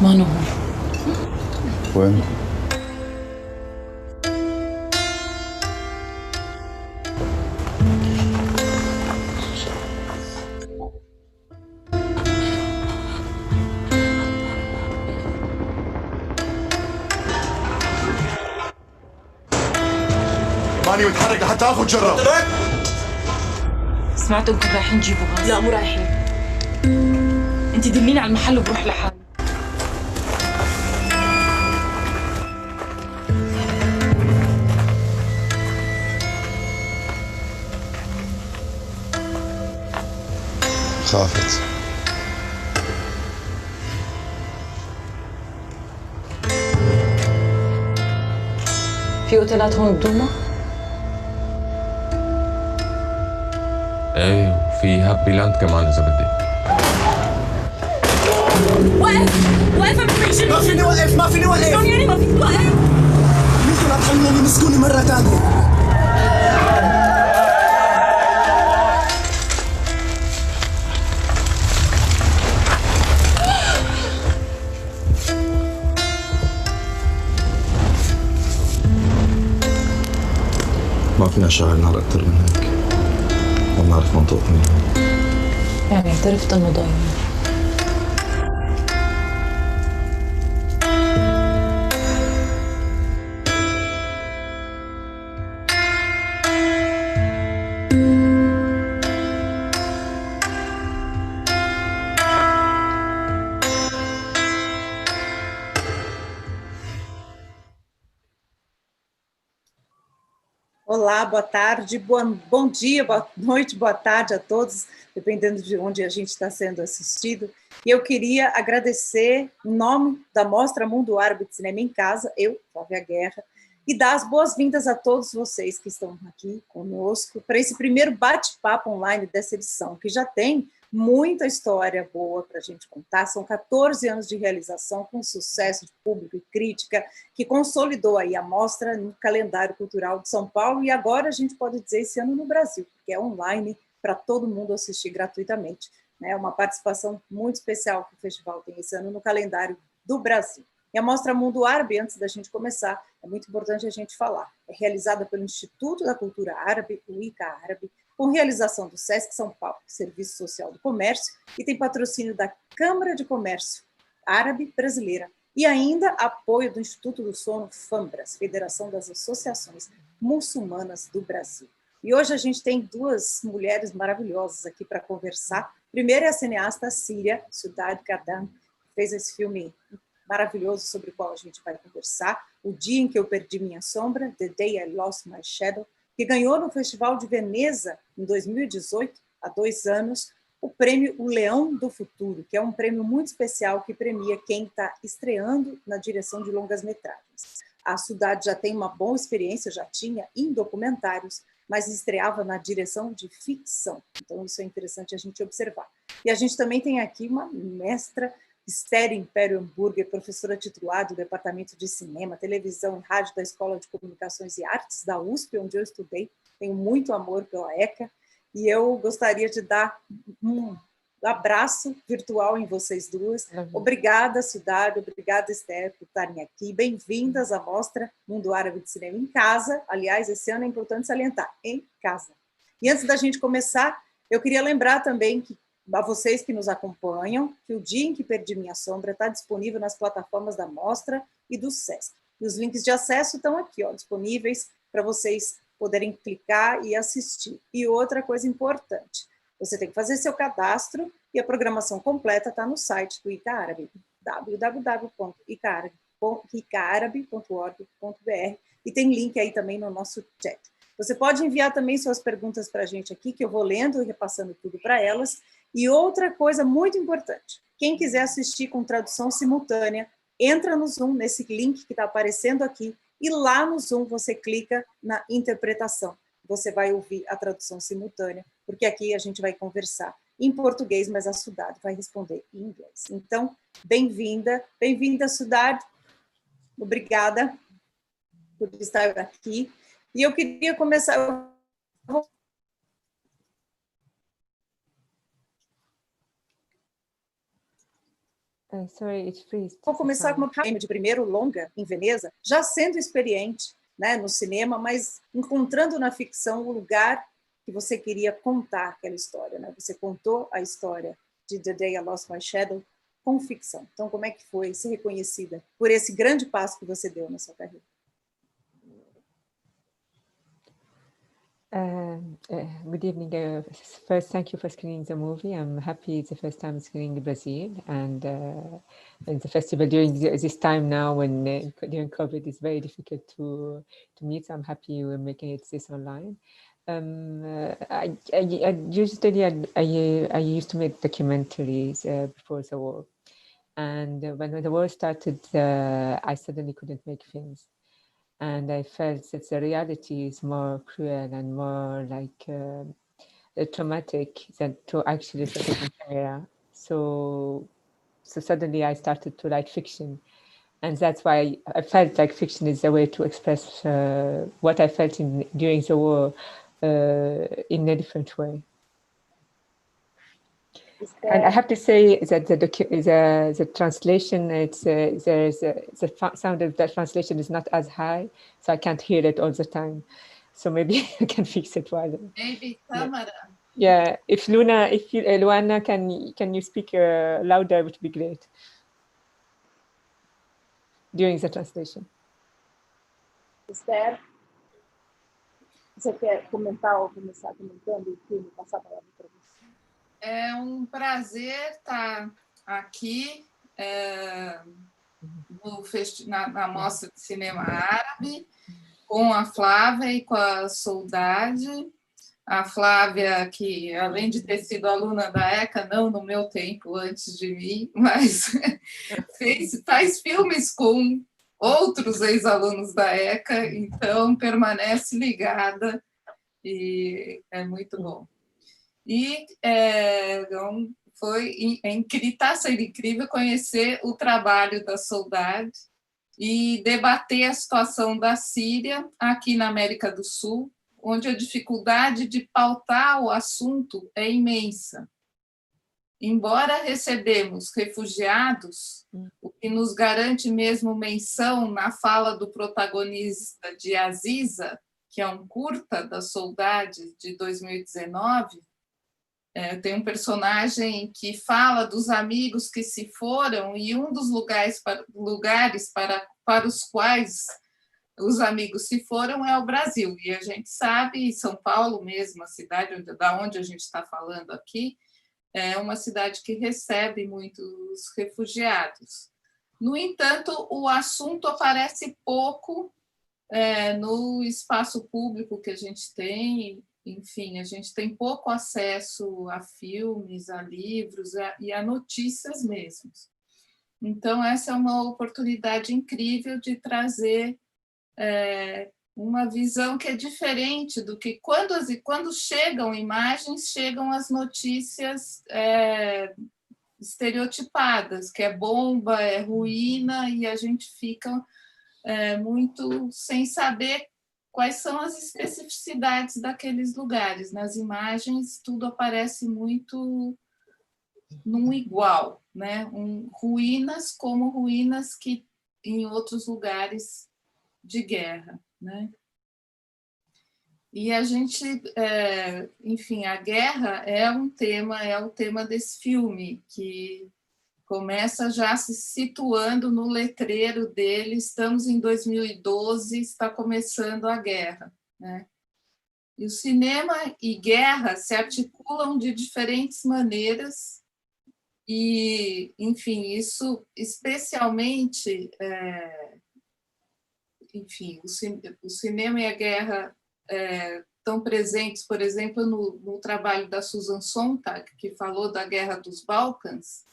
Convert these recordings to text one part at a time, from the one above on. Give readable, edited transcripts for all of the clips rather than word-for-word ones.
ما أنا هون. وين؟ ماني متحرك لحتى اخذ جرة. سمعت انكم رايحين تجيبوا غاز. لا مو رايحين. انت دليني على المحل وبروح لحالي. خافت. في اوتيلات هون بدوما؟ ايه وفي هابي لاند كمان اذا بدك. وقف ما فيش. ما فيني وقف، ما فيني وقف. شلون يعني ما فيك توقف؟ مثل ما تخلوني يمسكوني مرة تانية. ما فينا نشغل النار أكثر من هيك. ما بنعرف منطق مين. يعني اعترفت انه ضايع. Olá, boa tarde, bom dia, boa noite, boa tarde a todos, dependendo de onde a gente está sendo assistido. E eu queria agradecer, em nome da Mostra Mundo, Árabe de Cinema em Casa, eu, Flávia Guerra, e dar as boas-vindas a todos vocês que estão aqui conosco para esse primeiro bate-papo online dessa edição, que já tem muita história boa para a gente contar. São 14 anos de realização com sucesso de público e crítica, que consolidou aí a mostra no calendário cultural de São Paulo e agora a gente pode dizer esse ano no Brasil, porque é online para todo mundo assistir gratuitamente. É uma participação muito especial que o festival tem esse ano no calendário do Brasil. E a Mostra Mundo Árabe, antes da gente começar, é muito importante a gente falar. É realizada pelo Instituto da Cultura Árabe, o ICA Árabe, com realização do SESC São Paulo, Serviço Social do Comércio, e tem patrocínio da Câmara de Comércio Árabe Brasileira, e ainda apoio do Instituto do Sono FAMBRAS, Federação das Associações Muçulmanas do Brasil. E hoje a gente tem duas mulheres maravilhosas aqui para conversar. Primeiro é a cineasta síria, Cidade Kadam, que fez esse filme maravilhoso sobre o qual a gente vai conversar, O Dia em que Eu Perdi Minha Sombra, The Day I Lost My Shadow, que ganhou no Festival de Veneza, em 2018, há 2 anos, o prêmio O Leão do Futuro, que é um prêmio muito especial que premia quem está estreando na direção de longas-metragens. A Cidade já tem uma boa experiência, já tinha em documentários, mas estreava na direção de ficção. Então, isso é interessante a gente observar. E a gente também tem aqui uma mestra, Esther Império Hamburger, professora titular do Departamento de Cinema, Televisão e Rádio da Escola de Comunicações e Artes da USP, onde eu estudei. Tenho muito amor pela ECA e eu gostaria de dar um abraço virtual em vocês duas. Obrigada, Cidade, obrigada, Esther, por estarem aqui. Bem-vindas à Mostra Mundo Árabe de Cinema em Casa. Aliás, esse ano é importante salientar, em casa. E antes da gente começar, eu queria lembrar também que a vocês que nos acompanham, que O Dia em que Perdi Minha Sombra está disponível nas plataformas da Mostra e do SESC. E os links de acesso estão aqui, disponíveis para vocês poderem clicar e assistir. E outra coisa importante, você tem que fazer seu cadastro e a programação completa está no site do ICA Árabe, www.icaarabe.org.br, e tem link aí também no nosso chat. Você pode enviar também suas perguntas para a gente aqui, que eu vou lendo e repassando tudo para elas. E outra coisa muito importante, quem quiser assistir com tradução simultânea, entra no Zoom, nesse link que está aparecendo aqui, e lá no Zoom você clica na interpretação. Você vai ouvir a tradução simultânea, porque aqui a gente vai conversar em português, mas a Cidade vai responder em inglês. Então, bem-vinda, Cidade. Obrigada por estar aqui. E eu queria começar... Sorry, it freezed. Vou começar com uma prêmio de primeiro longa em Veneza, já sendo experiente, né, no cinema, mas encontrando na ficção o lugar que você queria contar aquela história, né? Você contou a história de The Day I Lost My Shadow com ficção. Então, como é que foi ser reconhecida por esse grande passo que você deu na sua carreira? Good evening. First, thank you for screening the movie. I'm happy it's the first time screening in Brazil, and the festival during this time now, when during COVID, it's very difficult to meet. So I'm happy we're making it this online. I used to make documentaries before the war, and when the war started, I suddenly couldn't make films. And I felt that the reality is more cruel and more like traumatic than to actually put it on camera. So suddenly I started to write fiction. And that's why I felt like fiction is a way to express what I felt during the war in a different way. And I have to say that the translation, the sound of that translation is not as high, so I can't hear it all the time. So maybe I can fix it while. Maybe camera. Yeah, if Luana, can you speak louder? It would be great during the translation. Esther, você quer comentar ou começar comentando o filme, passar a palavra para você? É um prazer estar aqui na Mostra de Cinema Árabe, com a Flávia e com a Soldade. A Flávia, que além de ter sido aluna da ECA, não no meu tempo, antes de mim, mas faz filmes com outros ex-alunos da ECA, então permanece ligada e é muito bom. E está sendo incrível conhecer o trabalho da Soldade e debater a situação da Síria aqui na América do Sul, onde a dificuldade de pautar o assunto é imensa. Embora recebemos refugiados, o que nos garante mesmo menção na fala do protagonista de Aziza, que é um curta da Soldade de 2019, tem um personagem que fala dos amigos que se foram e um dos lugares para os quais os amigos se foram é o Brasil. E a gente sabe, São Paulo mesmo, a cidade da onde a gente está falando aqui, é uma cidade que recebe muitos refugiados. No entanto, o assunto aparece pouco no espaço público que a gente tem. Enfim, a gente tem pouco acesso a filmes, a livros e a notícias mesmo. Então, essa é uma oportunidade incrível de trazer uma visão que é diferente do que quando chegam imagens, chegam as notícias estereotipadas, que é bomba, é ruína, e a gente fica muito sem saber quais são as especificidades daqueles lugares. Nas imagens, tudo aparece muito num igual, né? Ruínas como ruínas que em outros lugares de guerra, né? E a gente, enfim, a guerra é o tema desse filme, que começa já se situando no letreiro dele. Estamos em 2012, está começando a guerra, né? E o cinema e guerra se articulam de diferentes maneiras e, enfim, isso especialmente, enfim, o cinema e a guerra estão presentes, por exemplo, no trabalho da Susan Sontag, que falou da Guerra dos Balcãs.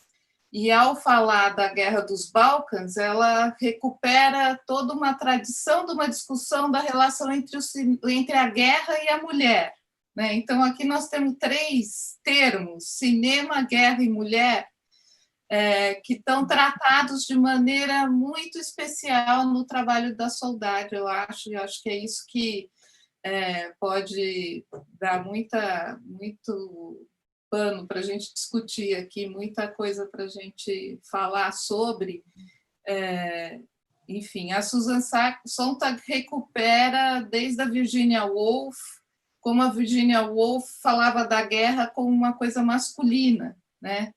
E, ao falar da Guerra dos Balcãs, ela recupera toda uma tradição de uma discussão da relação entre a guerra e a mulher, né? Então, aqui nós temos 3 termos, cinema, guerra e mulher, que estão tratados de maneira muito especial no trabalho da Soldade, eu acho, e acho que é isso que pode dar muito pano para a gente discutir aqui, muita coisa para a gente falar sobre. Enfim, a Susan Sontag recupera desde a Virginia Woolf, como a Virginia Woolf falava da guerra como uma coisa masculina, né?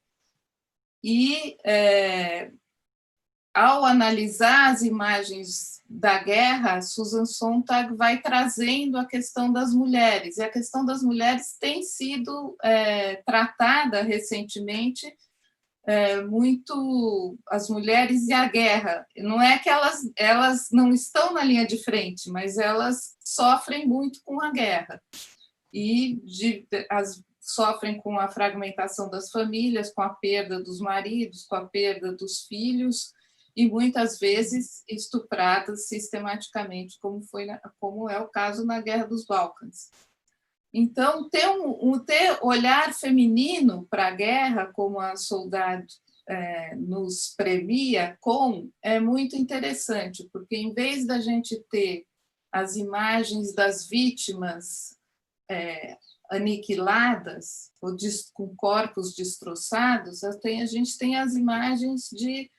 E ao analisar as imagens da guerra, Susan Sontag vai trazendo a questão das mulheres, e a questão das mulheres tem sido tratada recentemente muito, as mulheres e a guerra. Não é que elas não estão na linha de frente, mas elas sofrem muito com a guerra. E sofrem com a fragmentação das famílias, com a perda dos maridos, com a perda dos filhos, e muitas vezes estupradas sistematicamente, como é o caso na Guerra dos Balcãs. Então, ter olhar feminino para a guerra, como a Soldad nos premia é muito interessante, porque em vez da gente ter as imagens das vítimas aniquiladas, ou com corpos destroçados, a gente tem as imagens de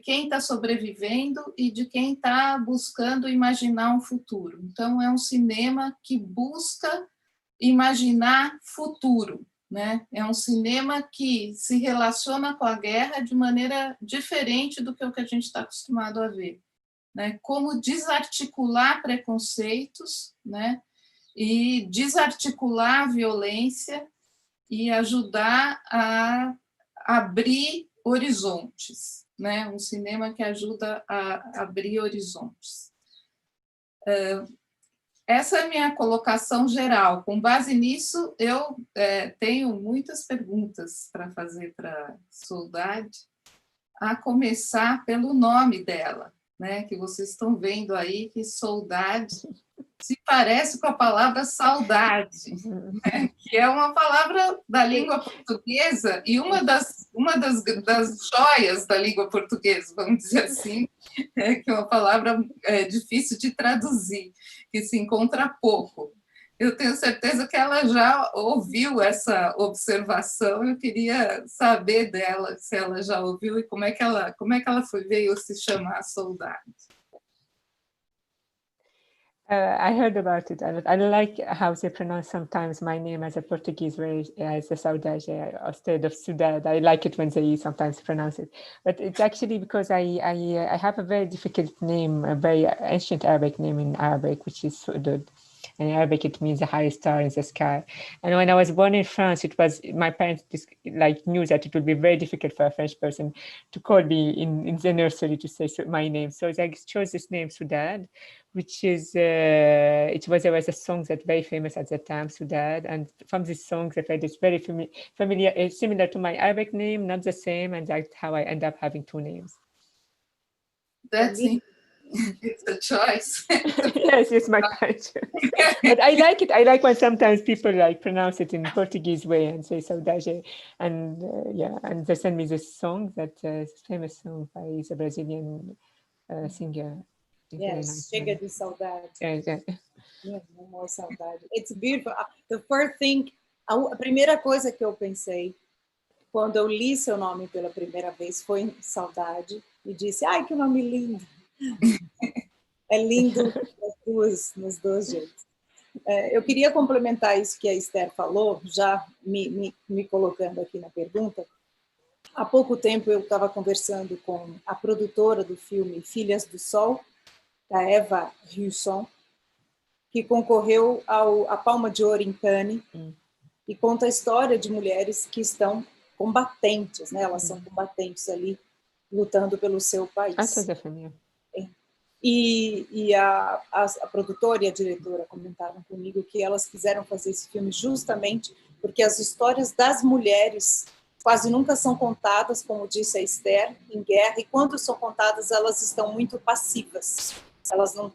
quem está sobrevivendo e de quem está buscando imaginar um futuro. Então, é um cinema que busca imaginar futuro, né? É um cinema que se relaciona com a guerra de maneira diferente do que o que a gente está acostumado a ver, né? Como desarticular preconceitos, né? E desarticular a violência e ajudar a abrir horizontes, né? Um cinema que ajuda a abrir horizontes. Essa é a minha colocação geral. Com base nisso, eu tenho muitas perguntas para fazer para Soldad, a começar pelo nome dela, né? Que vocês estão vendo aí, que Soldad se parece com a palavra saudade, né? Que é uma palavra da língua portuguesa e uma das joias da língua portuguesa, vamos dizer assim, que é uma palavra difícil de traduzir, que se encontra pouco. Eu tenho certeza que ela já ouviu essa observação, eu queria saber dela, se ela já ouviu e como é que ela veio se chamar Soldad. I heard about it. I like how they pronounce sometimes my name as a Portuguese way, as a Saudade instead of Sudad. I like it when they sometimes pronounce it. But it's actually because I have a very difficult name, a very ancient Arabic name in Arabic, which is Sudud. In Arabic, it means a high star in the sky. And when I was born in France, my parents knew that it would be very difficult for a French person to call me in the nursery to say my name. So they chose this name, Sudad, which is, there was a song that's very famous at the time, Sudad. And from this song, the fact it's very familiar, similar to my Arabic name, not the same. And that's how I end up having two names. It's a choice. Yes, it's my culture. But I like it. I like when sometimes people pronounce it in Portuguese way and say saudade. And and they send me this song, famous song by the Brazilian singer. Yes, Chega de Saudade. Yeah. No more saudade. It's beautiful. The first thing, a primeira coisa que eu pensei quando eu li seu nome pela primeira vez foi em Saudade e disse, ai, que nome lindo. É lindo nos dois jeitos. Eu queria complementar isso que a Esther falou, já me colocando aqui na pergunta. Há pouco tempo eu estava conversando com a produtora do filme Filhas do Sol, a Eva Husson, que concorreu à Palma de Ouro em Cannes, e conta a história de mulheres que estão combatentes, né? Elas são combatentes ali, lutando pelo seu país. E a produtora e a diretora comentaram comigo que elas quiseram fazer esse filme justamente porque as histórias das mulheres quase nunca são contadas, como disse a Esther, em guerra, e quando são contadas, elas estão muito passivas. Elas não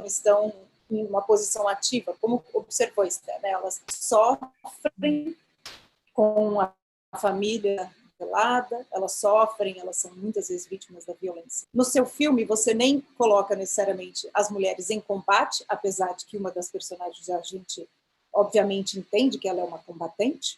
estão em uma posição ativa, como observou a Esther, né? Elas sofrem com a família violada, elas sofrem, elas são muitas vezes vítimas da violência. No seu filme, você nem coloca necessariamente as mulheres em combate, apesar de que uma das personagens a gente obviamente entende que ela é uma combatente,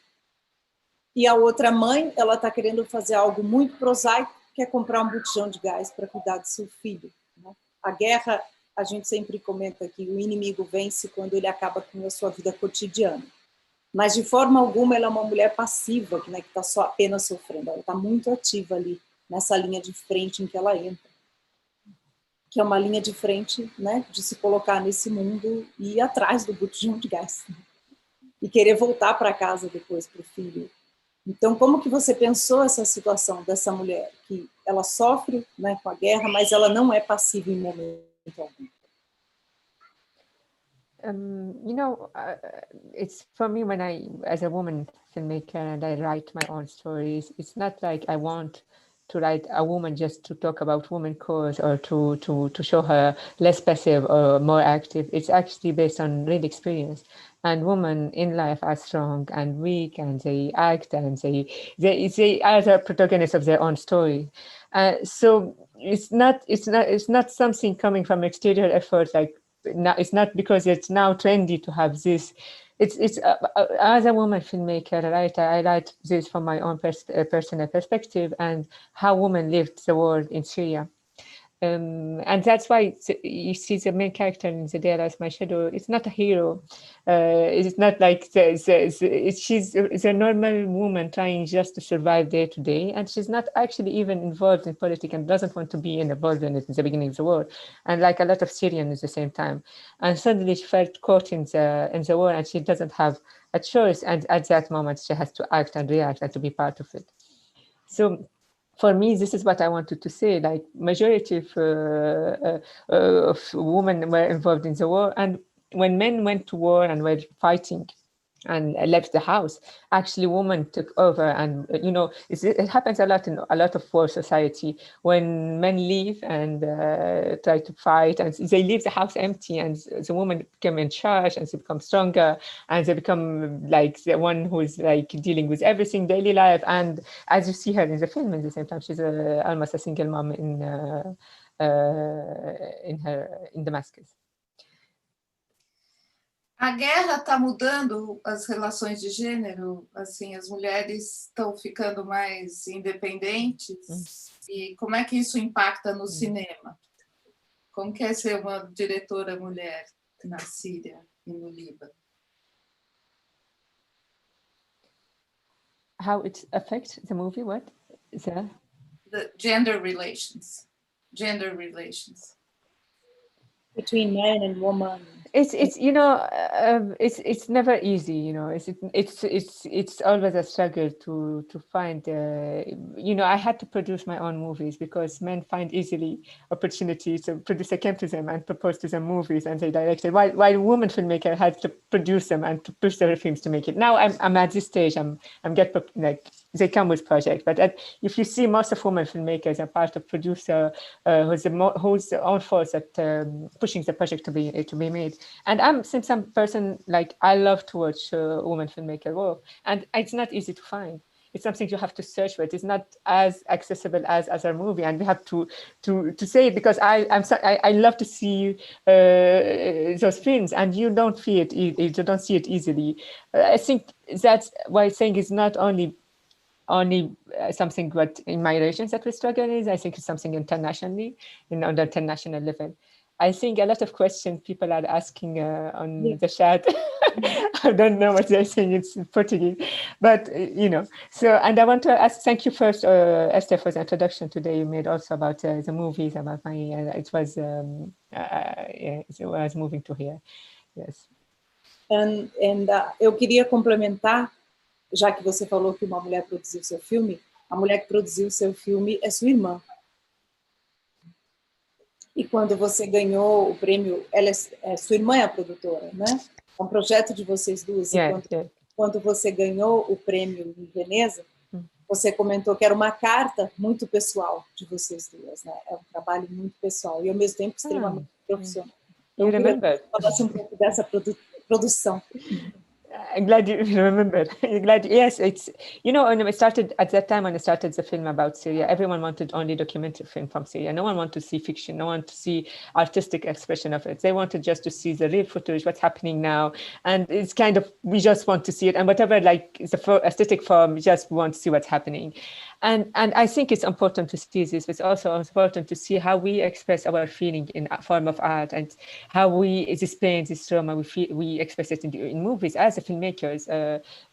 e a outra mãe, ela está querendo fazer algo muito prosaico, que é comprar um botijão de gás para cuidar do seu filho, né? A guerra, a gente sempre comenta que o inimigo vence quando ele acaba com a sua vida cotidiana. Mas, de forma alguma, ela é uma mulher passiva, né, que está só apenas sofrendo. Ela está muito ativa ali, nessa linha de frente em que ela entra. Que é uma linha de frente, né, de se colocar nesse mundo e ir atrás do botijão de gás. E querer voltar para casa depois, para o filho. Então, como que você pensou essa situação dessa mulher? Que ela sofre, né, com a guerra, mas ela não é passiva em momento algum. You know, it's for me when as a woman filmmaker, and I write my own stories, it's not like I want to write a woman just to talk about woman cause or to show her less passive or more active. It's actually based on real experience. And women in life are strong and weak, and they act, and they are the protagonists of their own story. So it's not something coming from exterior effort, like. Now, it's not because it's now trendy to have this. It's as a woman filmmaker, right? I write this from my own personal perspective and how women lived the war in Syria. And that's why you see the main character in The Day Lies My Shadow. It's not a hero. It's not like she's a normal woman trying just to survive day to day, and she's not actually even involved in politics and doesn't want to be involved in it in the beginning of the war. And like a lot of Syrians at the same time, and suddenly she felt caught in the war, and she doesn't have a choice. And at that moment, she has to act and react and to be part of it. So. For me, this is what I wanted to say. Like, majority of women were involved in the war, and when men went to war and were fighting and left the house, actually women took over. And it happens a lot in a lot of war society, when men leave and try to fight, and they leave the house empty, and the women become in charge, and they become stronger, and they become like the one who is like dealing with everything daily life. And as you see her in the film, at the same time, she's almost a single mom in Damascus. A guerra está mudando as relações de gênero, assim, as mulheres estão ficando mais independentes. E como é que isso impacta no cinema? Como que é ser uma diretora mulher na Síria e no Líbano? How it affects the movie? What? The gender relations. Gender relations. Between men and women. It's it's never easy, it's always a struggle to find I had to produce my own movies because men find easily opportunities. A producer came to them and proposed to them movies, and they directed, while women filmmaker had to produce them and to push their films to make it. Now I'm at this stage, I'm get like they come with projects, but if you see, most of women filmmakers are part of producer who's the own force at pushing the project to be made. And since I'm a person, like, I love to watch women filmmaker work, and it's not easy to find. It's something you have to search for. It is not as accessible as other movie, and we have to say it, because I love to see those films, and you don't see it easily. I think that's why saying it's not only something what in my regions that we struggle is. I think it's something internationally, on the international level. I think a lot of questions people are asking on the chat. I don't know what they're saying in Portuguese, but So, and I want to thank you first, Esther, for the introduction today you made also about the movies, about my. It was moving to hear. Yes. And eu queria complementar, já que você falou que uma mulher produziu seu filme, a mulher que produziu seu filme é sua irmã. E quando você ganhou o prêmio, sua irmã é a produtora, né? É um projeto de vocês duas. Quando você ganhou o prêmio em Veneza, você comentou que era uma carta muito pessoal de vocês duas, né? É um trabalho muito pessoal e, ao mesmo tempo, extremamente profissional. You remember? Falasse um pouco dessa produção. I'm glad you remember. Glad, yes, it's, when I started at that time, when I started the film about Syria, everyone wanted only documentary film from Syria. No one wanted to see fiction. No one to see artistic expression of it. They wanted just to see the real footage, what's happening now. And it's kind of, we just want to see it. And whatever, like, the aesthetic form, we just want to see what's happening. And I think it's important to see this. It's also important to see how we express our feeling in a form of art, and how we, this pain, this trauma, we express it in movies as a filmmakers,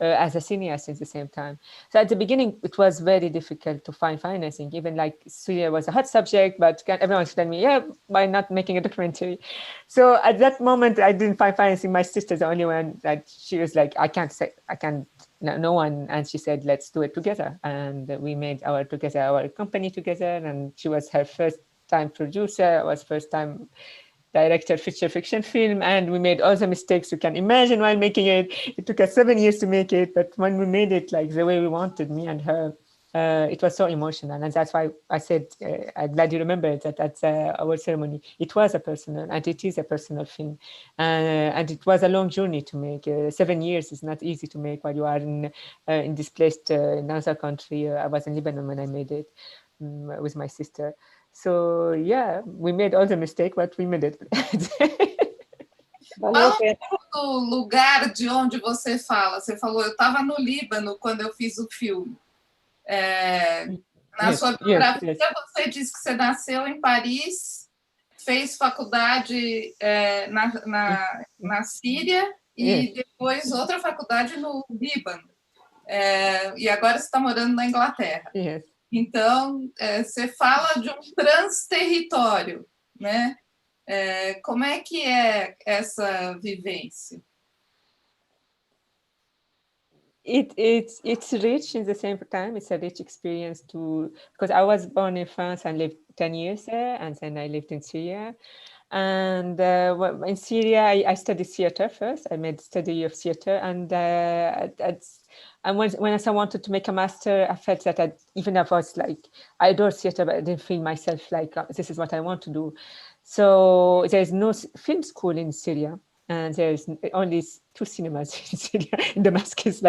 as a cineast at the same time. So at the beginning, it was very difficult to find financing. Even like Syria was a hot subject, but everyone was telling me, yeah, why not making a documentary? So at that moment, I didn't find financing. My sister's the only one that she was like, I can't, no one. And she said, let's do it together. And we made our company together. And she was her first time producer, was first time director feature fiction film, and we made all the mistakes you can imagine while making it. It took us 7 years to make it, but when we made it like the way we wanted, me and her, it was so emotional. And that's why I said, I'm glad you remembered that at our ceremony, it was a personal, and it is a personal film. And it was a long journey to make. 7 years is not easy to make while you are in displaced in another country. I was in Lebanon when I made it with my sister. So yeah, we made all the mistake, but we made it. Valeu a pena. Do lugar de onde você fala. Você falou, eu estava no Líbano quando eu fiz o filme. Na sua biografia, você disse que você nasceu em Paris, fez faculdade na Síria e depois outra faculdade no Líbano. E agora você está morando na Inglaterra. Yes. Então, você fala de um transterritório, né? Como é que é essa vivência? It's rich in the same time. It's a rich experience because I was born in France and lived 10 years there, and then I lived in Syria. And in Syria, I studied theater first. I made study of theater, and when I wanted to make a master, I felt that I adore theater, but I didn't feel myself like this is what I want to do. So there's no film school in Syria, and there's only 2 cinemas in Syria, in Damascus,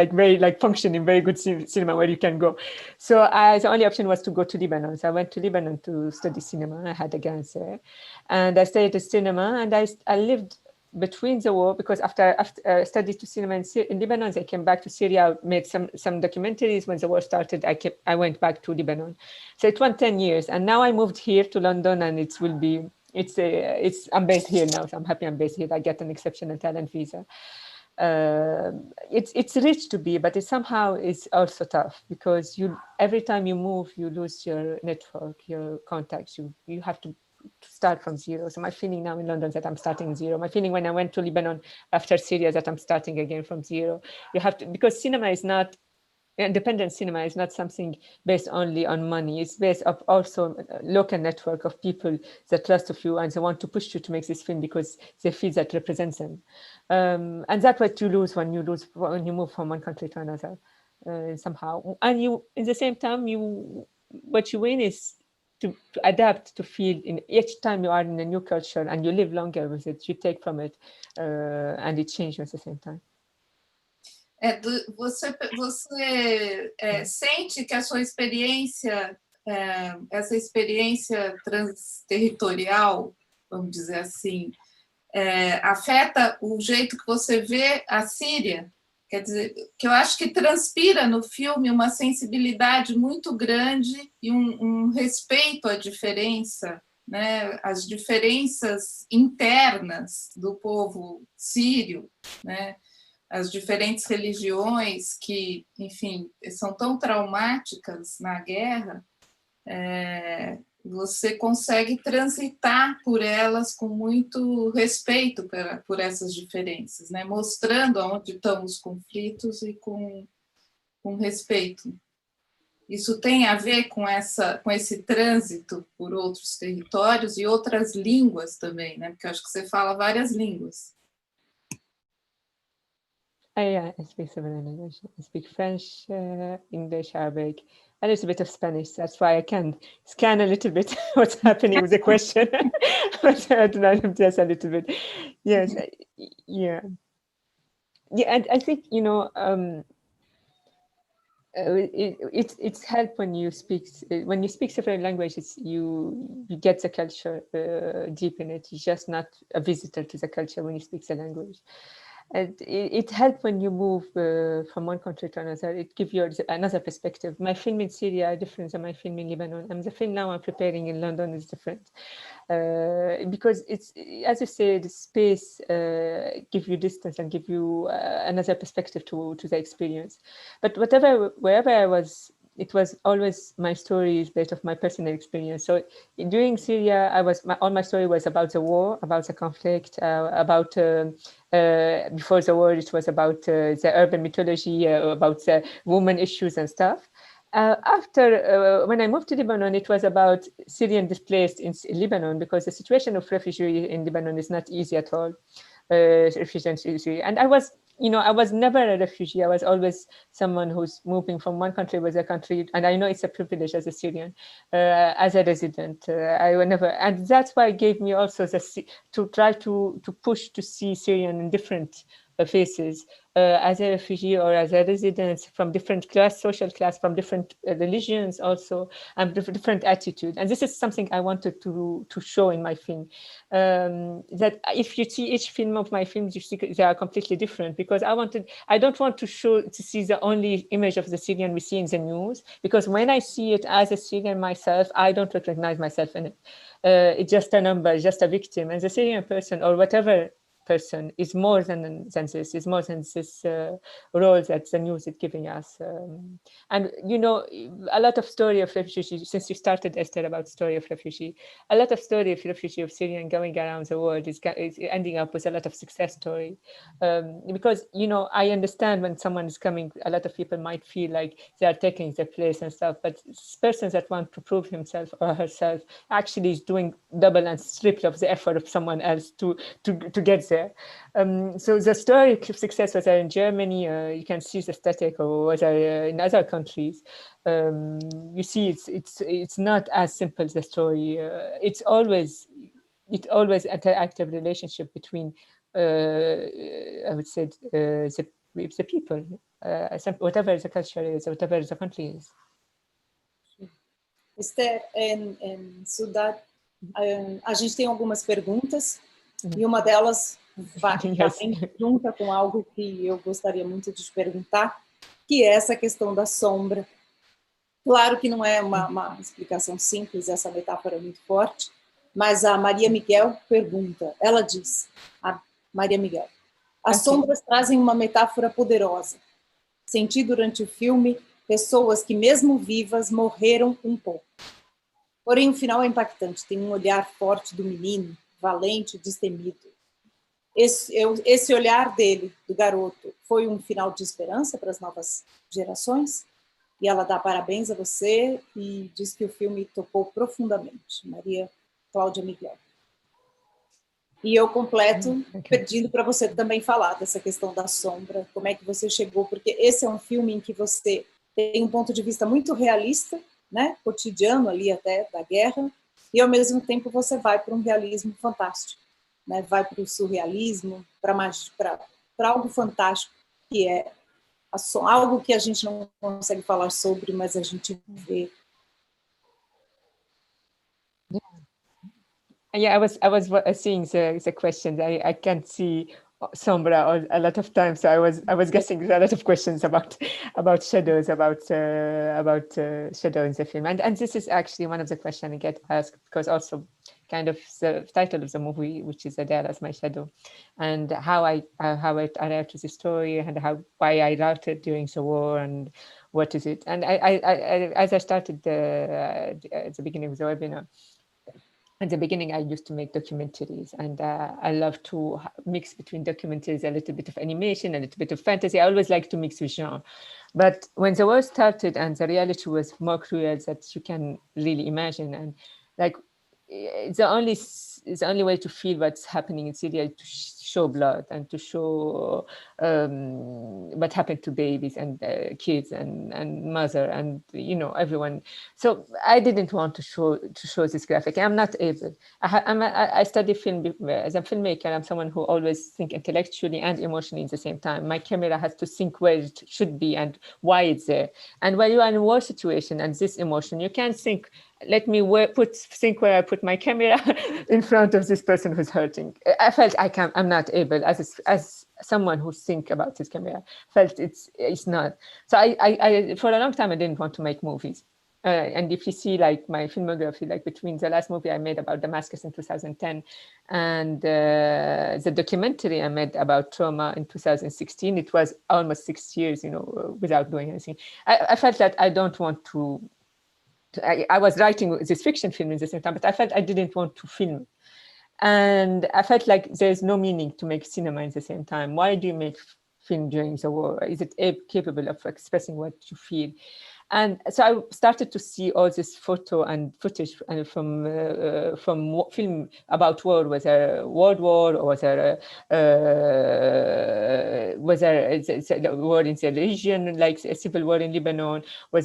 functioning, very good cinema where you can go. So the only option was to go to Lebanon. So I went to Lebanon to study cinema. I had a grant there, and I studied cinema, and I lived between the war, because after studied to cinema in Lebanon, I came back to Syria, made some documentaries. When the war started, I went back to Lebanon. So it went 10 years, and now I moved here to London, and I'm based here now, so I'm happy I'm based here. I get an exceptional talent visa. It's rich to be, but it somehow is also tough, because every time you move, you lose your network, your contacts. You have to start from zero. So my feeling now in London is that I'm starting zero. My feeling when I went to Lebanon after Syria is that I'm starting again from zero. You have to, because independent cinema is not something based only on money. It's based of also a local network of people that trust of you, and they want to push you to make this film because they feel that represents them. And that's what you lose when you move from one country to another somehow. And you, in the same time, what you win is to adapt, to feel in each time you are in a new culture and you live longer with it, you take from it, and it changes at the same time. Você sente que a sua experiência, essa experiência transterritorial, vamos dizer assim, afeta o jeito que você vê a Síria? Quer dizer, que eu acho que transpira no filme uma sensibilidade muito grande e um respeito à diferença, né? As diferenças internas do povo sírio, né? As diferentes religiões que, enfim, são tão traumáticas na guerra, você consegue transitar por elas com muito respeito por essas diferenças, né? Mostrando onde estão os conflitos e com respeito. Isso tem a ver com esse trânsito por outros territórios e outras línguas também, né? Porque eu acho que você fala várias línguas. Yeah, I speak several languages. I speak French, English, Arabic, a little bit of Spanish. That's why I can scan a little bit what's happening with the question. But I do not just a little bit. Yes, yeah. Yeah, and I think, it's help when you speak several languages, you get the culture deep in it. You're just not a visitor to the culture when you speak the language. And it helps when you move from one country to another. It gives you another perspective. My film in Syria are different than my film in Lebanon, and the film now I'm preparing in London is different. Because it's, as you said, space give you distance and give you another perspective to the experience. But wherever I was, it was always my stories based off my personal experience. So during Syria, all my story was about the war, about the conflict, about before the war, it was about the urban mythology, about the woman issues and stuff. After, when I moved to Lebanon, it was about Syrian displaced in Lebanon, because the situation of refugees in Lebanon is not easy at all. Refugees in Syria. And I was never a refugee. I was always someone who's moving from one country with a country. And I know it's a privilege as a Syrian, as a resident. I would never, and that's why it gave me also to try to push to see Syrian in different faces, as a refugee or as a resident, from different social class, from different religions also, and different attitude. And this is something I wanted to show in my film. That if you see each film of my films, you see they are completely different, because I don't want to see the only image of the Syrian we see in the news, because when I see it as a Syrian myself, I don't recognize myself in it. It's just a number, just a victim. And the Syrian person, or whatever person, is more than this, is more than this role that the news is giving us. And a lot of story of refugees, since you started, Esther, about story of refugee, a lot of story of refugee of Syrian going around the world is ending up with a lot of success story. Because I understand when someone is coming, a lot of people might feel like they are taking their place and stuff, but persons that want to prove himself or herself actually is doing double and triple of the effort of someone else to get there. So the story of success, whether in Germany, you can see the static, or whether in other countries, you see it's not as simple, the story. It's always interactive relationship between, I would say, the people, whatever the culture is, whatever the country is. Esther, Sudar, a gente tem algumas perguntas, e uma delas vai junta com algo que eu gostaria muito de te perguntar, que é essa questão da sombra. Claro que não é uma explicação simples, essa metáfora é muito forte, mas a Maria Miguel pergunta, ela diz, a Maria Miguel, as sombras trazem uma metáfora poderosa. Senti durante o filme pessoas que, mesmo vivas, morreram um pouco. Porém, o final é impactante, tem um olhar forte do menino, valente, destemido. Esse olhar dele, do garoto, foi um final de esperança para as novas gerações? E ela dá parabéns a você e diz que o filme tocou profundamente. Maria Cláudia Miguel. E eu completo pedindo para você também falar dessa questão da sombra, como é que você chegou, porque esse é um filme em que você tem um ponto de vista muito realista, né, cotidiano ali até, da guerra, e ao mesmo tempo você vai para um realismo fantástico, né, vai para o surrealismo, para algo fantástico, que é algo que a gente não consegue falar sobre, mas a gente vê. Yeah, I was seeing the questions. I can't see sombra a lot of times, so I was guessing a lot of questions about shadows, about shadow in the film, and this is actually one of the questions I get asked, because also kind of the title of the movie, which is Adele as my shadow, and how I arrived to the story, and why I wrote it during the war, and what is it. And I as I started at the beginning of the webinar. At the beginning, I used to make documentaries, and I love to mix between documentaries, a little bit of animation, a little bit of fantasy. I always like to mix with genre. But when the war started and the reality was more cruel that you can really imagine, and like the only way to feel what's happening in Syria is to show blood and to show what happened to babies and kids and mother and everyone. So I didn't want to show this graphic. I'm not able. I study film as a filmmaker. I'm someone who always think intellectually and emotionally at the same time. My camera has to think where it should be and why it's there. And when you are in a war situation and this emotion, you can't think, let me think where I put my camera in front of this person who's hurting. I felt I'm not able as someone who think about his camera, felt it's not. So I for a long time, I didn't want to make movies. And if you see like my filmography, like between the last movie I made about Damascus in 2010 and the documentary I made about trauma in 2016, it was almost 6 years, without doing anything. I felt that I don't want to. I was writing this fiction film at the same time, but I felt I didn't want to film. And I felt like there's no meaning to make cinema at the same time. Why do you make film during the war? Is it capable of expressing what you feel? And so I started to see all this photo and footage from film about war, whether World War or whether it's a war in the region, like a civil war in Lebanon, I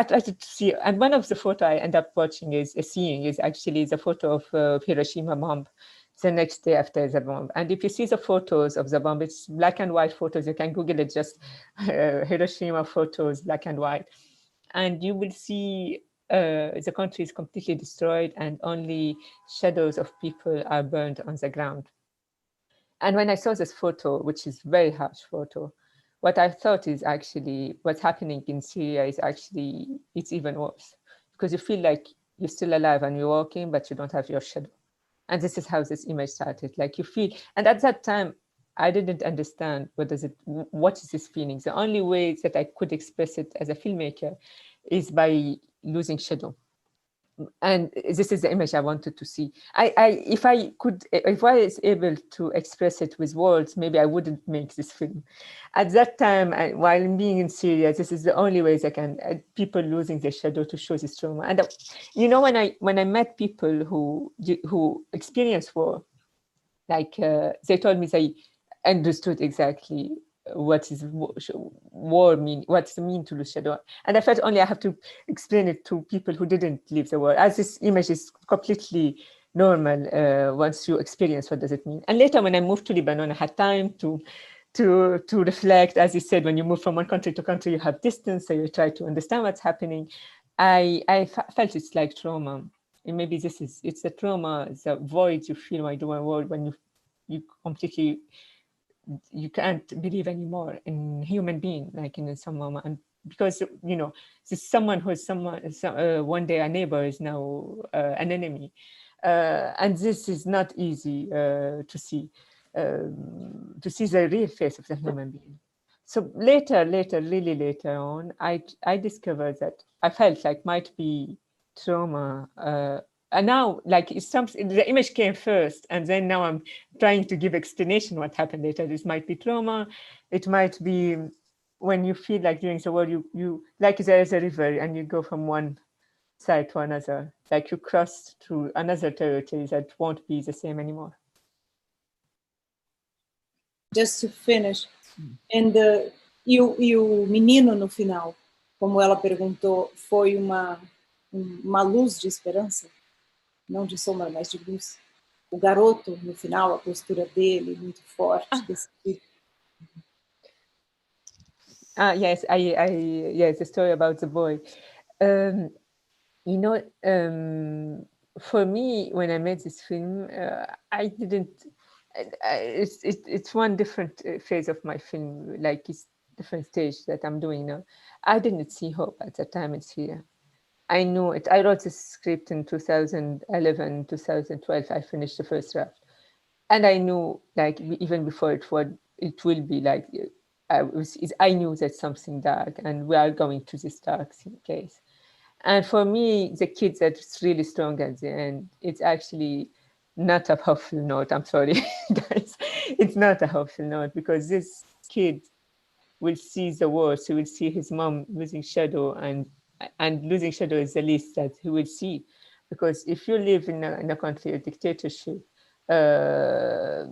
tried to see. And one of the photo I end up watching is actually the photo of Hiroshima bomb. The next day after the bomb. And if you see the photos of the bomb, it's black and white photos. You can Google it, just Hiroshima photos, black and white. And you will see the country is completely destroyed and only shadows of people are burned on the ground. And when I saw this photo, which is very harsh photo, what I thought is actually what's happening in Syria is actually, it's even worse. Because you feel like you're still alive and you're walking, but you don't have your shadow. And this is how this image started. Like you feel, and at that time, I didn't understand what is this feeling. The only way that I could express it as a filmmaker is by losing shadow. And this is the image I wanted to see. If I was able to express it with words, maybe I wouldn't make this film. At that time, while being in Syria, this is the only ways I can, people losing their shadow to show this trauma. And when I met people who experienced war, like they told me they understood exactly what is war mean, what's the mean to lose shadow. And I felt only I have to explain it to people who didn't live the war, as this image is completely normal once you experience what does it mean. And later when I moved to Lebanon, I had time to reflect. As you said, when you move from one country to country, you have distance, so you try to understand what's happening. I felt it's like trauma. And maybe it's the trauma, the void you feel when you do a war, when you completely, you can't believe anymore in human being, like in some moment. And because, this someone who is one day a neighbor is now an enemy. And this is not easy to see the real face of the human being. So later on, I discovered that I felt like might be trauma. And now, like, it's something, the image came first, and then now I'm trying to give explanation what happened later. This might be trauma. It might be when you feel like during the war, you like there's a river and you go from one side to another, like you cross to another territory that won't be the same anymore. Just to finish, and e o menino no final, como ela perguntou, foi uma luz de esperança? Não de sombra, mas de luz. O garoto, no final, a postura dele, muito forte, decidido. Yes, yes, the story about the boy. For me, when I made this film, I didn't. It's one different phase of my film, like it's different stage that I'm doing now. I didn't see hope at that time in Syria. I knew it. I wrote this script in 2011, 2012. I finished the first draft. And I knew, like, even before it will be like, I knew that something dark, and we are going to this dark place. And for me, the kid that's really strong at the end, it's actually not a hopeful note. I'm sorry, guys. It's not a hopeful note, because this kid will see the worst. He will see his mom losing shadow, and losing shadow is the least that he will see. Because if you live in a country of dictatorship, you're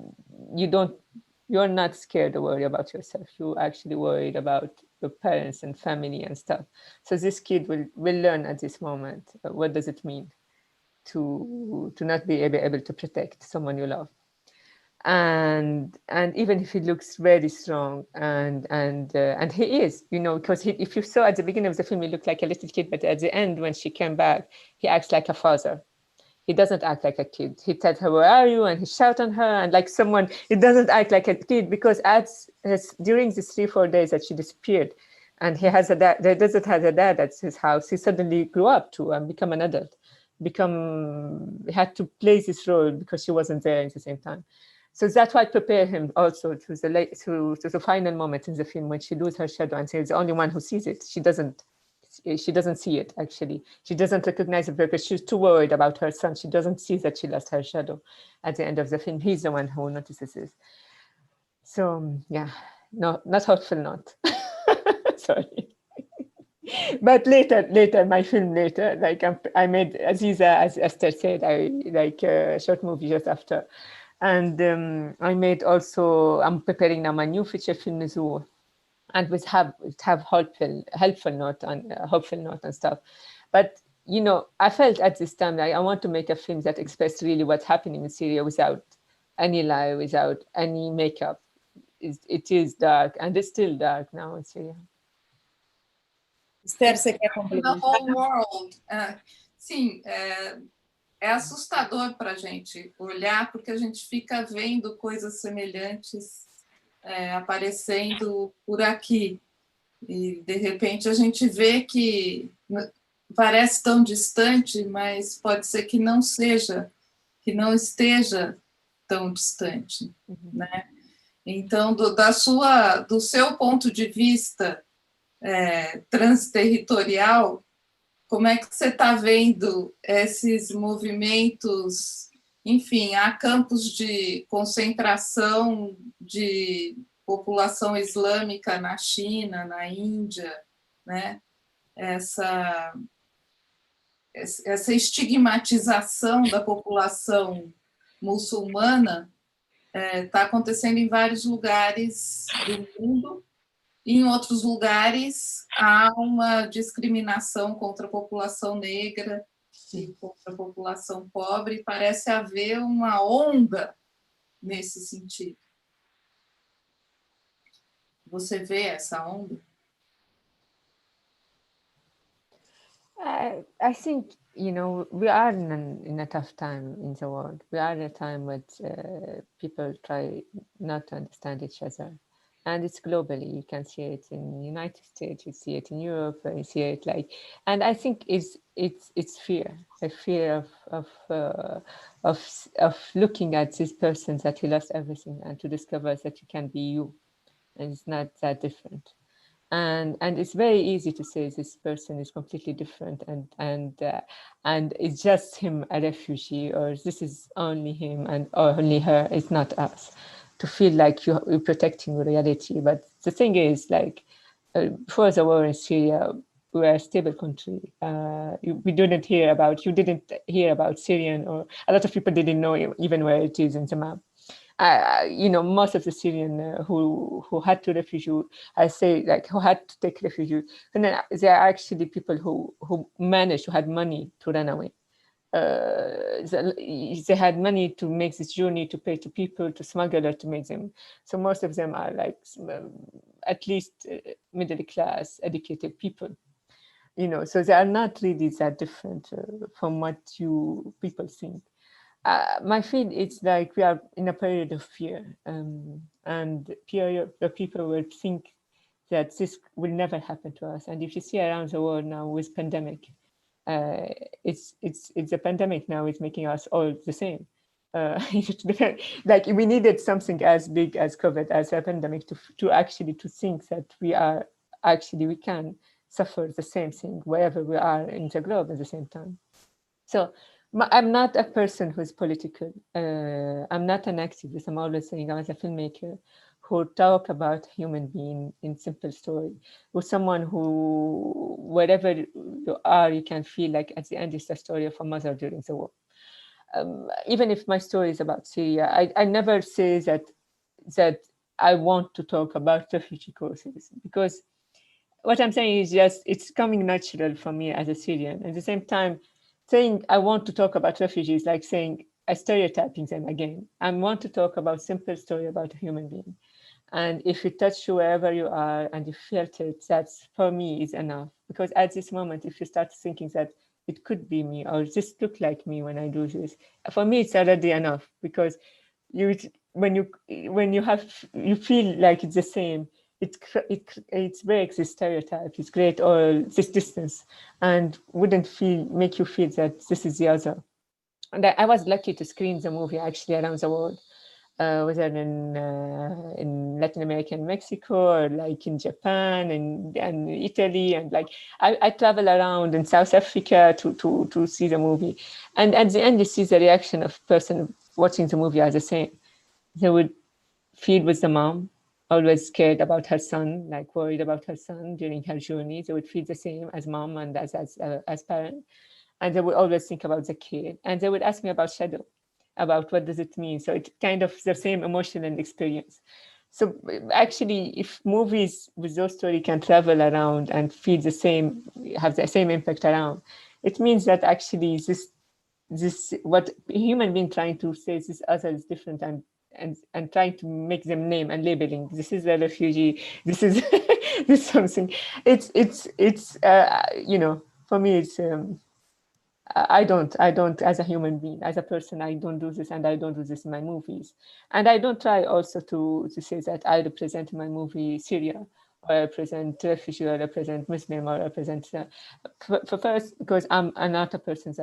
not scared or worried about yourself. You're actually worried about your parents and family and stuff. So this kid will learn at this moment, what does it mean to not be able to protect someone you love. And even if he looks very strong, and he is, because if you saw at the beginning of the film, he looked like a little kid, but at the end, when she came back, he acts like a father. He doesn't act like a kid. He tells her, "Where are you?" and he shouts on her, and like someone. He doesn't act like a kid, because during the 3-4 days that she disappeared, and he has a dad. He doesn't have a dad at his house. He suddenly grew up to and become an adult. He had to play this role because she wasn't there at the same time. So that's what prepared him also to the final moment in the film, when she loses her shadow and she's the only one who sees it. She doesn't see it, actually. She doesn't recognize it because she's too worried about her son. She doesn't see that she lost her shadow at the end of the film. He's the one who notices this. So yeah, no, not hopeful, not. Sorry. But later, my film later, like I made Aziza, as Esther said, I like a short movie just after. And I made also, I'm preparing now my new feature film, Zoo, and with have helpful note and hopeful note and stuff. But I felt at this time like I want to make a film that expresses really what's happening in Syria without any lie, without any makeup. It is dark, and it's still dark now in Syria. Esther, você quer The complementar? whole world. Sim, é assustador para a gente olhar, porque a gente fica vendo coisas semelhantes aparecendo por aqui. E, de repente, a gente vê que parece tão distante, mas pode ser que não esteja tão distante, né? Então, do seu ponto de vista transterritorial, como é que você está vendo esses movimentos? Enfim, há campos de concentração de população islâmica na China, na Índia, né? Essa estigmatização da população muçulmana está acontecendo em vários lugares do mundo. Em outros lugares, há uma discriminação contra a população negra e contra a população pobre, e parece haver uma onda nesse sentido. Você vê essa onda? I think, we are in a tough time in the world. We are in a time when people try not to understand each other. And it's globally. You can see it in the United States, you see it in Europe, you see it and I think it's fear, a fear of looking at this person that he lost everything, and to discover that you can be you, and it's not that different. And it's very easy to say this person is completely different, and it's just him, a refugee, or this is only him or only her. It's not us. To feel like you're protecting reality. But the thing is, before the war in Syria, we were a stable country. You didn't hear about Syrian, or a lot of people didn't know even where it is in the map. Most of the Syrian who had to refugee, who had to take refuge, and then there are actually people who managed, who had money to run away. They had money to make this journey, to pay to people, to smuggle, to make them. So most of them are at least middle class, educated people. So they are not really that different from what you people think. My feel it's like we are in a period of fear, and the people will think that this will never happen to us. And if you see around the world now with pandemic, it's a pandemic now is making us all the same. We needed something as big as COVID, as a pandemic, to actually think that we can suffer the same thing wherever we are in the globe at the same time. So I'm not a person who's political. I'm not an activist. I'm always saying I'm a filmmaker who talk about human being in simple story, with someone who, wherever you are, you can feel like at the end it's the story of a mother during the war. even if my story is about Syria, I never say that I want to talk about refugee causes, because what I'm saying is just it's coming natural for me as a Syrian. At the same time, saying I want to talk about refugees, like saying I stereotyping them again. I want to talk about simple story about a human being. And if it touched you wherever you are and you felt it, that's for me is enough. Because at this moment, if you start thinking that it could be me or just look like me when I do this, for me it's already enough, because you when you feel like it's the same, it breaks this stereotype, it's great, or this distance, and wouldn't make you feel that this is the other. And I was lucky to screen the movie actually around the world, whether in Latin America and Mexico, or like in Japan and Italy, and like I travel around in South Africa to see the movie, and at the end you see the reaction of person watching the movie are the same. They would feel with the mom, always scared about her son, like worried about her son during her journey. They would feel the same as mom and as parent, and they would always think about the kid, and they would ask me about shadow, about what does it mean. So it's kind of the same emotional experience. So actually, if movies with those stories can travel around and feel the same, have the same impact around, it means that actually this what a human being trying to say this other is different, and trying to make them name and labeling. This is a refugee. This is this something. It's for me it's. I don't, as a human being, as a person, I don't do this, and I don't do this in my movies. And I don't try also to say that I represent in my movie Syria, or I represent refugee, or I represent Muslim, or I represent, for first, because I'm not a person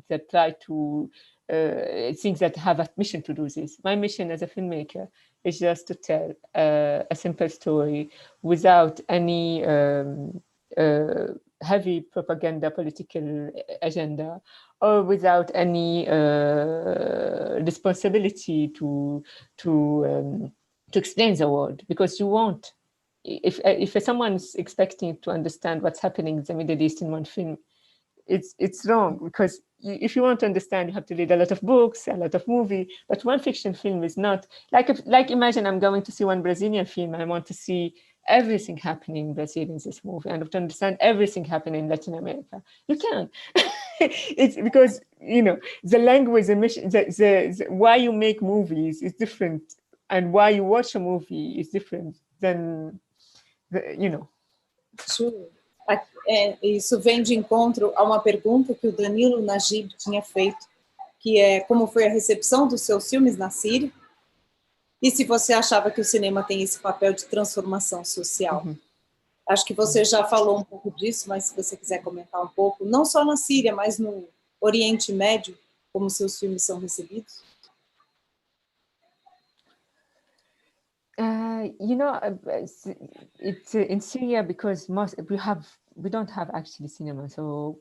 that try to think that have a mission to do this. My mission as a filmmaker is just to tell a simple story without any heavy propaganda political agenda, or without any responsibility to explain the world, because you won't. If someone's expecting to understand what's happening in the Middle East in one film, it's wrong, because if you want to understand, you have to read a lot of books, a lot of movie. But one fiction film is not like imagine I'm going to see one Brazilian film, and I want to see everything happening in Brazil in this movie, and to understand everything happening in Latin America. You can't. It's because the language, the mission, the why you make movies is different, and why you watch a movie is different than Isso vem de encontro a uma pergunta que o Danilo Najib tinha feito, que é como foi a recepção dos seus filmes na Síria, e se você achava que o cinema tem esse papel de transformação social. Acho que você já falou um pouco disso, mas se você quiser comentar um pouco, não só na Síria, mas no Oriente Médio, como seus filmes são recebidos. It's in Syria, because we don't have actually cinema, so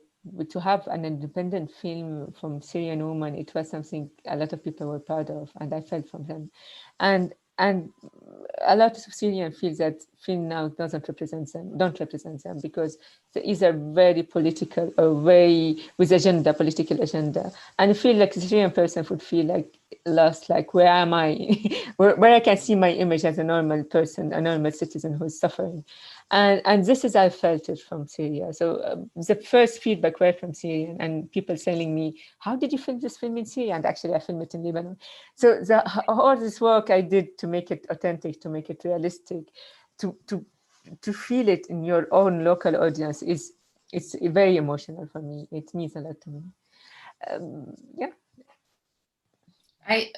to have an independent film from Syrian woman, it was something a lot of people were proud of, and I felt from them, and a lot of Syrians feel that film now don't represent them, because they're either very political or very with political agenda, and I feel like the Syrian person would feel like lost, like where am I, where I can see my image as a normal person, a normal citizen who's suffering, and this is I felt it from Syria. So the first feedback were from Syria, and people telling me, how did you film this film in Syria? And actually I filmed it in Lebanon. So all this work I did to make it authentic, to make it realistic, to feel it in your own local audience it's very emotional for me. It means a lot to me.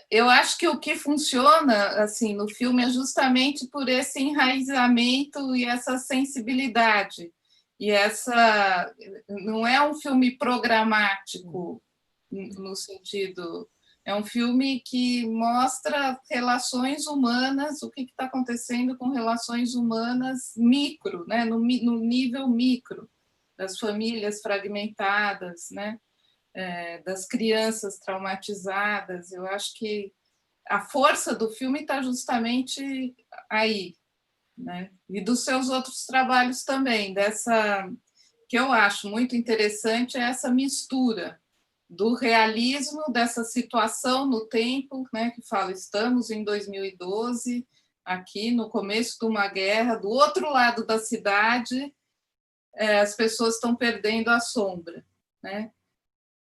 Eu acho que o que funciona assim no filme é justamente por esse enraizamento e essa sensibilidade. E essa não é um filme programático no sentido, é um filme que mostra relações humanas, o que está acontecendo com relações humanas micro, né? No nível micro, das famílias fragmentadas, né? Das crianças traumatizadas. Eu acho que a força do filme está justamente aí, né? E dos seus outros trabalhos também, que eu acho muito interessante, é essa mistura do realismo dessa situação no tempo, né, que fala, estamos em 2012, aqui no começo de uma guerra, do outro lado da cidade, as pessoas estão perdendo a sombra, né?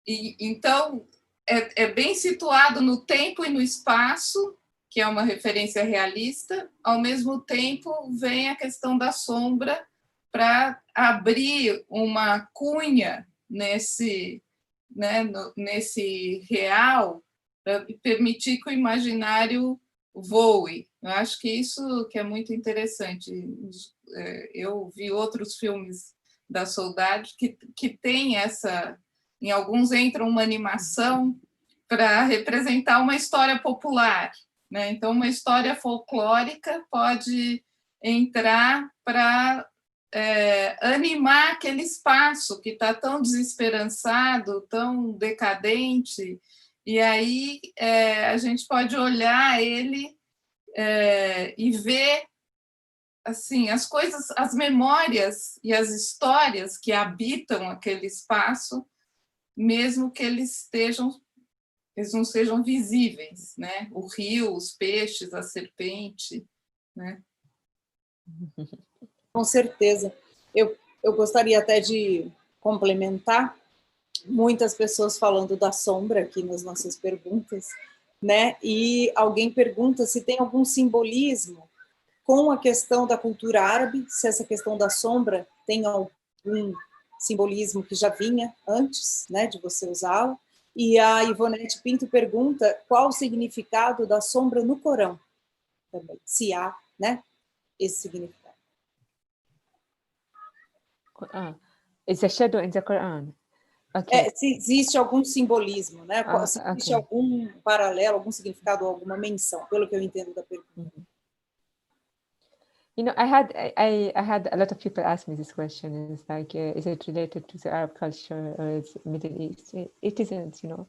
E, então, é bem situado no tempo e no espaço, que é uma referência realista, ao mesmo tempo vem a questão da sombra para abrir uma cunha nesse, né, nesse real, para permitir que o imaginário voe. Eu acho que isso que é muito interessante. Eu vi outros filmes da Saudade que tem essa... Em alguns entra uma animação para representar uma história popular, né? Então, uma história folclórica pode entrar para animar aquele espaço que está tão desesperançado, tão decadente, e aí a gente pode olhar ele e ver assim, as coisas, as memórias e as histórias que habitam aquele espaço, mesmo que eles não sejam visíveis, né? O rio, os peixes, a serpente, né? Com certeza. Eu gostaria até de complementar muitas pessoas falando da sombra aqui nas nossas perguntas, né? E alguém pergunta se tem algum simbolismo com a questão da cultura árabe, se essa questão da sombra tem algum simbolismo que já vinha antes, né, de você usá-lo. E a Ivonete Pinto pergunta qual o significado da sombra no Corão também, se há, né, esse significado. It's a shadow in the Quran. Okay. Se existe algum simbolismo, né? Se existe algum paralelo, algum significado, alguma menção, pelo que eu entendo da pergunta. You know, I had a lot of people ask me this question. It's like, is it related to the Arab culture or it's Middle East? It isn't, you know.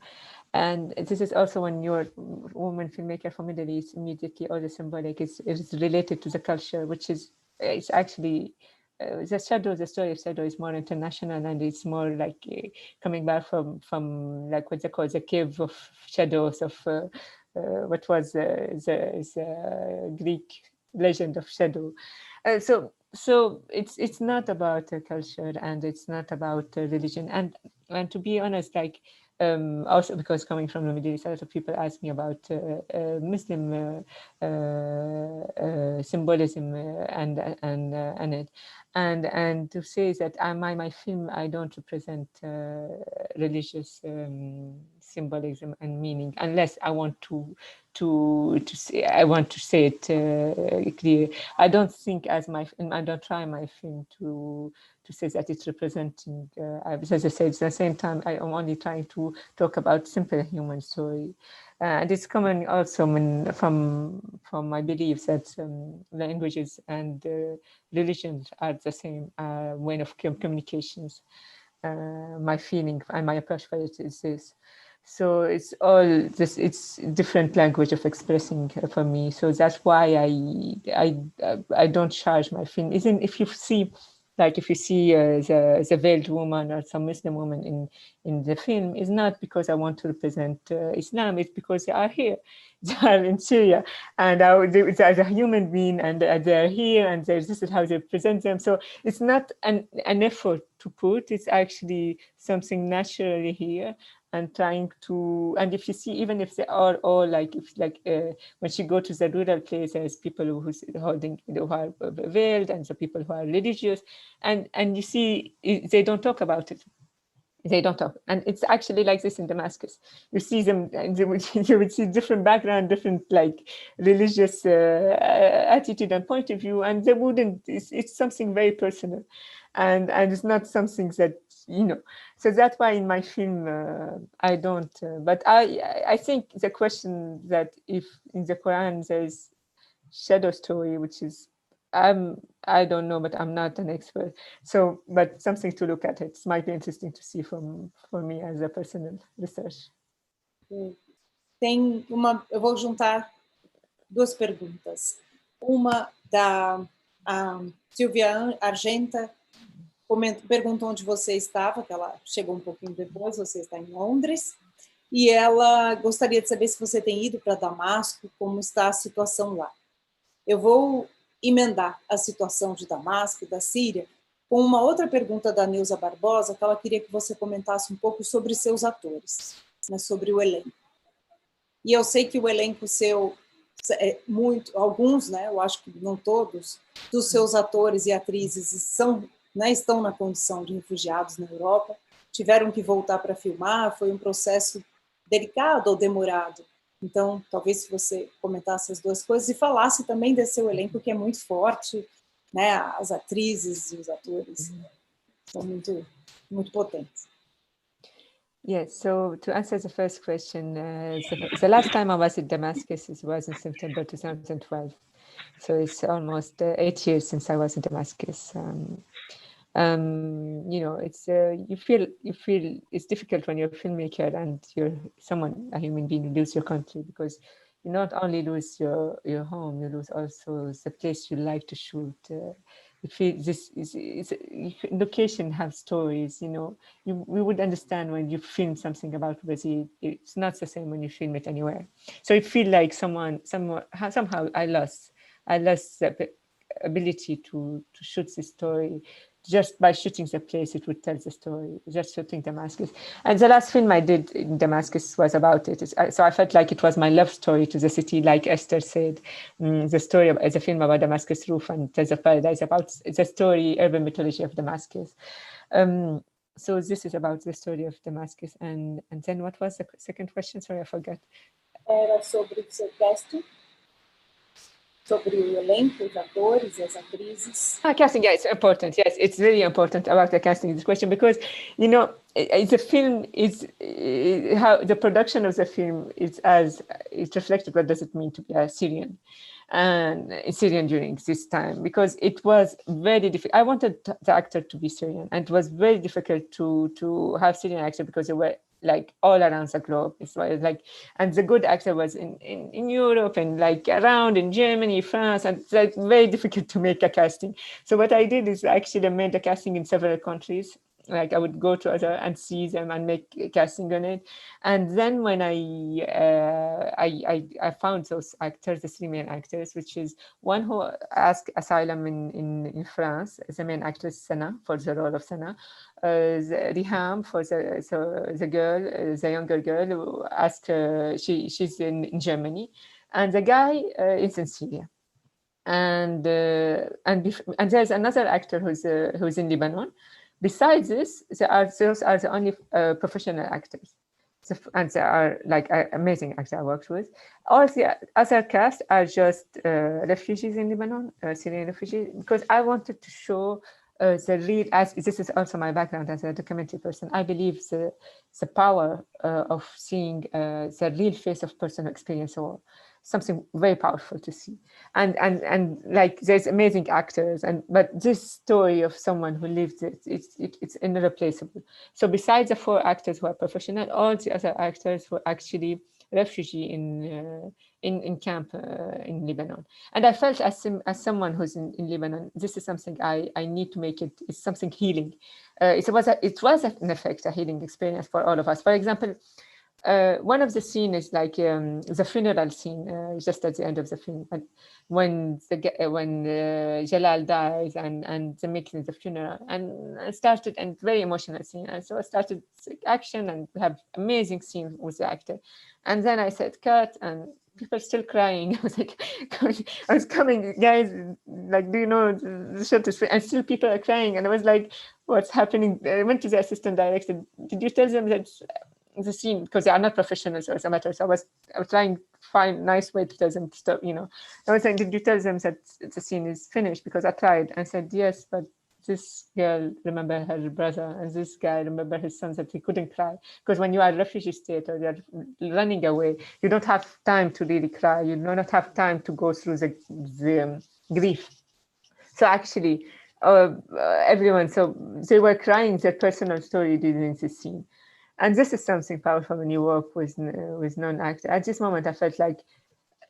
And this is also when you're a woman filmmaker from Middle East, immediately all the symbolic is related to the culture, which is, it's actually, the story of shadow is more international, and it's more like coming back from like what they call the cave of shadows of what was the Greek legend of shadow. So it's not about culture, and it's not about religion, and to be honest, like also because coming from the Middle East, a lot of people ask me about Muslim symbolism and it, and to say that my film, I don't represent religious symbolism and meaning, unless I want to say, I want to say it clear. I don't think I don't try my film to say that it's representing, as I said, at the same time, I am only trying to talk about simple human story. And it's coming also from my belief that languages and religions are the same way of communications. My feeling and my approach for it is this. So it's all this. It's different language of expressing for me. So that's why I don't charge my film. Even if you see, like if you see the veiled woman or some Muslim woman in the film, it's not because I want to represent Islam. It's because they are here, they are in Syria, and they are a human being, and they are here, and this is how they present them. So it's not an effort to put. It's actually something naturally here. And trying to, and if you see, even if they are all like, when you go to the rural places, people who are veiled, and the people who are religious, and you see, they don't talk about it. They don't talk, and it's actually like this in Damascus. You see them, and you would see different background, different like religious attitude and point of view, and they wouldn't. It's something very personal, and it's not something that, you know. So that's why in my film I don't. But I think the question that if in the Quran there's shadow story, which is I don't know, but I'm not an expert. So, but something to look at. It might be interesting to see for me as a personal research. Eu vou juntar duas perguntas. Uma da Silvia Argenta, perguntou onde você estava, que ela chegou um pouquinho depois, você está em Londres, e ela gostaria de saber se você tem ido para Damasco, como está a situação lá. Eu vou emendar a situação de Damasco e da Síria com uma outra pergunta da Neuza Barbosa, que ela queria que você comentasse um pouco sobre seus atores, né, sobre o elenco. E eu sei que o elenco seu, alguns, né, eu acho que não todos, dos seus atores e atrizes estão na condição de refugiados na Europa, tiveram que voltar para filmar, foi um processo delicado ou demorado. Então, talvez se você comentasse as duas coisas e falasse também desse seu elenco, que é muito forte, né, as atrizes e os atores são muito, muito potentes. Yes, so to answer the first question, the last time I was in Damascus was in September 2012. So it's almost 8 years since I was in Damascus. It's you feel it's difficult when you're a filmmaker and you're a human being, you lose your country, because you not only lose your home, you lose also the place you like to shoot. You feel location have stories, we would understand when you film something about Brazil. It's not the same when you film it anywhere. So you feel like somehow I lost the ability to shoot this story. Just by shooting the place, it would tell the story, just shooting Damascus. And the last film I did in Damascus was about it. So I felt like it was my love story to the city, like Esther said. The story of the film about Damascus Roof and Tales of Paradise, about the story, urban mythology of Damascus. So this is about the story of Damascus. And then what was the second question? Sorry, I forgot. Era sobre o seu casting. Sobre o elenco, os atores, as atrizes. Casting, yeah, it's important. Yes, it's really important about the casting, this question, because, the film is, how the production of the film is it's reflected what does it mean to be a Syrian, and Syrian during this time, because it was very difficult. I wanted the actor to be Syrian, and it was very difficult to have Syrian actor because they were like all around the globe. It's like, and the good actor was in Europe and like around in Germany, France, and it's like very difficult to make a casting. So what I did is actually made a casting in several countries. Like I would go to other and see them and make a casting on it. And then when I found those actors, the 3 main actors, which is one who asked asylum in France, the main actress Sana, for the role of Sana. Riham for the girl, the younger girl who asked she's in Germany, and the guy is in Syria, and there's another actor who's in Lebanon. Besides this, those are the only professional actors, and they are like amazing actors I worked with. All the other cast are just refugees in Lebanon, Syrian refugees, because I wanted to show the real, as this is also my background as a documentary person, I believe the power of seeing the real face of person who experienced war, something very powerful to see. And like there's amazing actors, but this story of someone who lived it, it's irreplaceable. So besides the 4 actors who are professional, all the other actors were actually refugee in camp in Lebanon. And I felt as someone who's in Lebanon, this is something I need to make it. It's something healing. It was in effect a healing experience for all of us. For example, one of the scenes is like the funeral scene, just at the end of the film, and when Jalal dies and the making the funeral, and I started, and very emotional scene, and so I started action and we have amazing scene with the actor, and then I said cut, and people still crying. I was like, I was coming, guys, like, do you know the shot is free? And still people are crying, and I was like, what's happening? I went to the assistant director. Did you tell them that the scene, because they are not professionals or amateurs? So I was trying to find a nice way to tell them to stop, I was saying, did you tell them that the scene is finished? Because I tried, and said yes, but this girl remember her brother, and this guy remember his son, that he couldn't cry, because when you are a refugee state or you're running away, you don't have time to really cry. You do not have time to go through the grief. So actually, everyone, so they were crying their personal story during this scene. And this is something powerful when you work with non-actors. At this moment, I felt like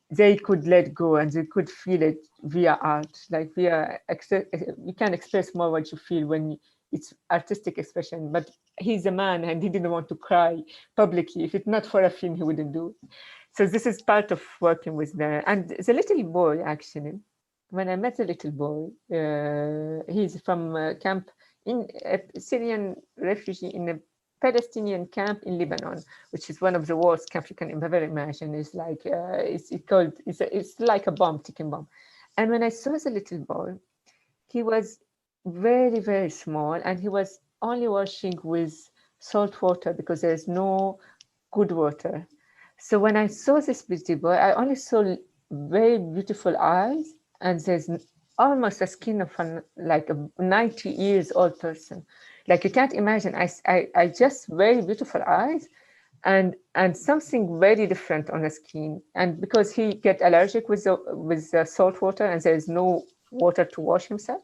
they could let go and they could feel it via art. Like you can express more what you feel when it's artistic expression, but he's a man and he didn't want to cry publicly. If it's not for a film, he wouldn't do it. So this is part of working with and the little boy, actually, when I met the little boy, he's from a camp, in a Syrian refugee in a Palestinian camp in Lebanon, which is one of the worst camps you can ever imagine. It's like, it's like a bomb, ticking bomb. And when I saw the little boy, he was very, very small, and he was only washing with salt water because there's no good water. So when I saw this little boy, I only saw very beautiful eyes, and there's almost a skin of like a 90 years old person. Like you can't imagine. I just very beautiful eyes, and something very different on the skin. And because he get allergic with the salt water, and there is no water to wash himself.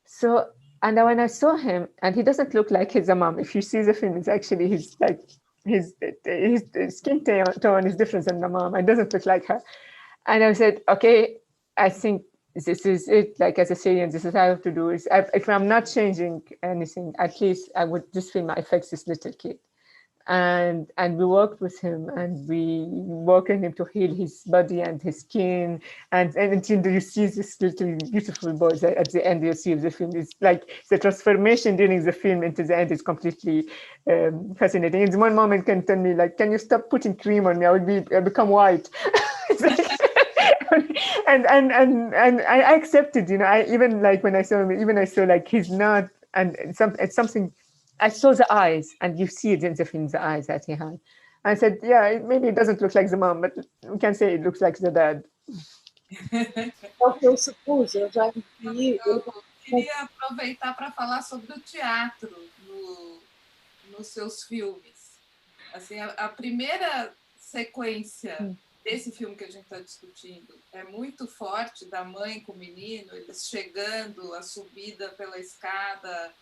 So, and when I saw him, and he doesn't look like his mom. If you see the film, it's actually his skin tone is different than the mom. It doesn't look like her. And I said, okay, I think this is it. Like as a Syrian, this is how I have to do it. If I'm not changing anything, at least this film affects this little kid. And we worked with him, and we worked on him to heal his body and his skin. And until you see this little beautiful boy at the end, you see the film. It's like the transformation during the film into the end is completely fascinating. In one moment, can tell me like, "Can you stop putting cream on me? I'll become white." and I accepted. You know, I even like when I saw him, even I saw like he's not, and it's something. I saw the eyes, and you see it in the film, the eyes that he had. I said, yeah, maybe it doesn't look like the mom, but we can say it looks like the dad. É o que eu supus, eu já vi. Eu queria aproveitar para falar sobre o teatro nos seus filmes. Assim, a primeira sequência desse filme que a gente está discutindo é muito forte, da mãe com o menino, eles chegando, a subida pela escada,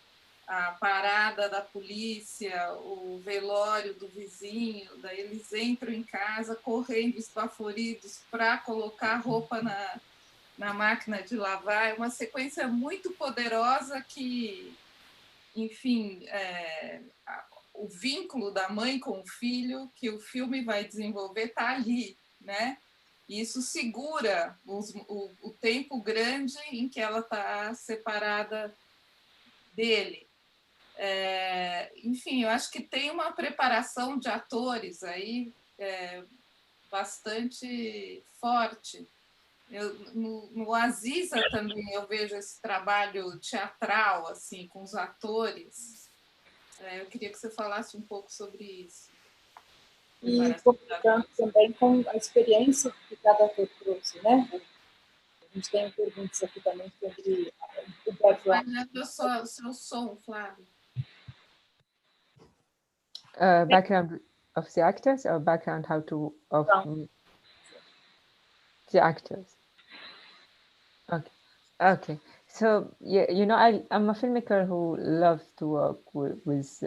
a parada da polícia, o velório do vizinho, daí eles entram em casa correndo, esbaforidos, para colocar roupa na máquina de lavar. É uma sequência muito poderosa que, enfim, o vínculo da mãe com o filho que o filme vai desenvolver está ali, né? E isso segura o tempo grande em que ela está separada dele. Enfim, eu acho que tem uma preparação de atores aí bastante forte. No Aziza também eu vejo esse trabalho teatral assim, com os atores. Eu queria que você falasse um pouco sobre isso. E conectando também com a experiência que cada ator trouxe, né? A gente tem perguntas aqui também sobre o background. O seu som, Flávio. Background of the actors, or background of the actors? Okay. So yeah, you know, I'm a filmmaker who loves to work with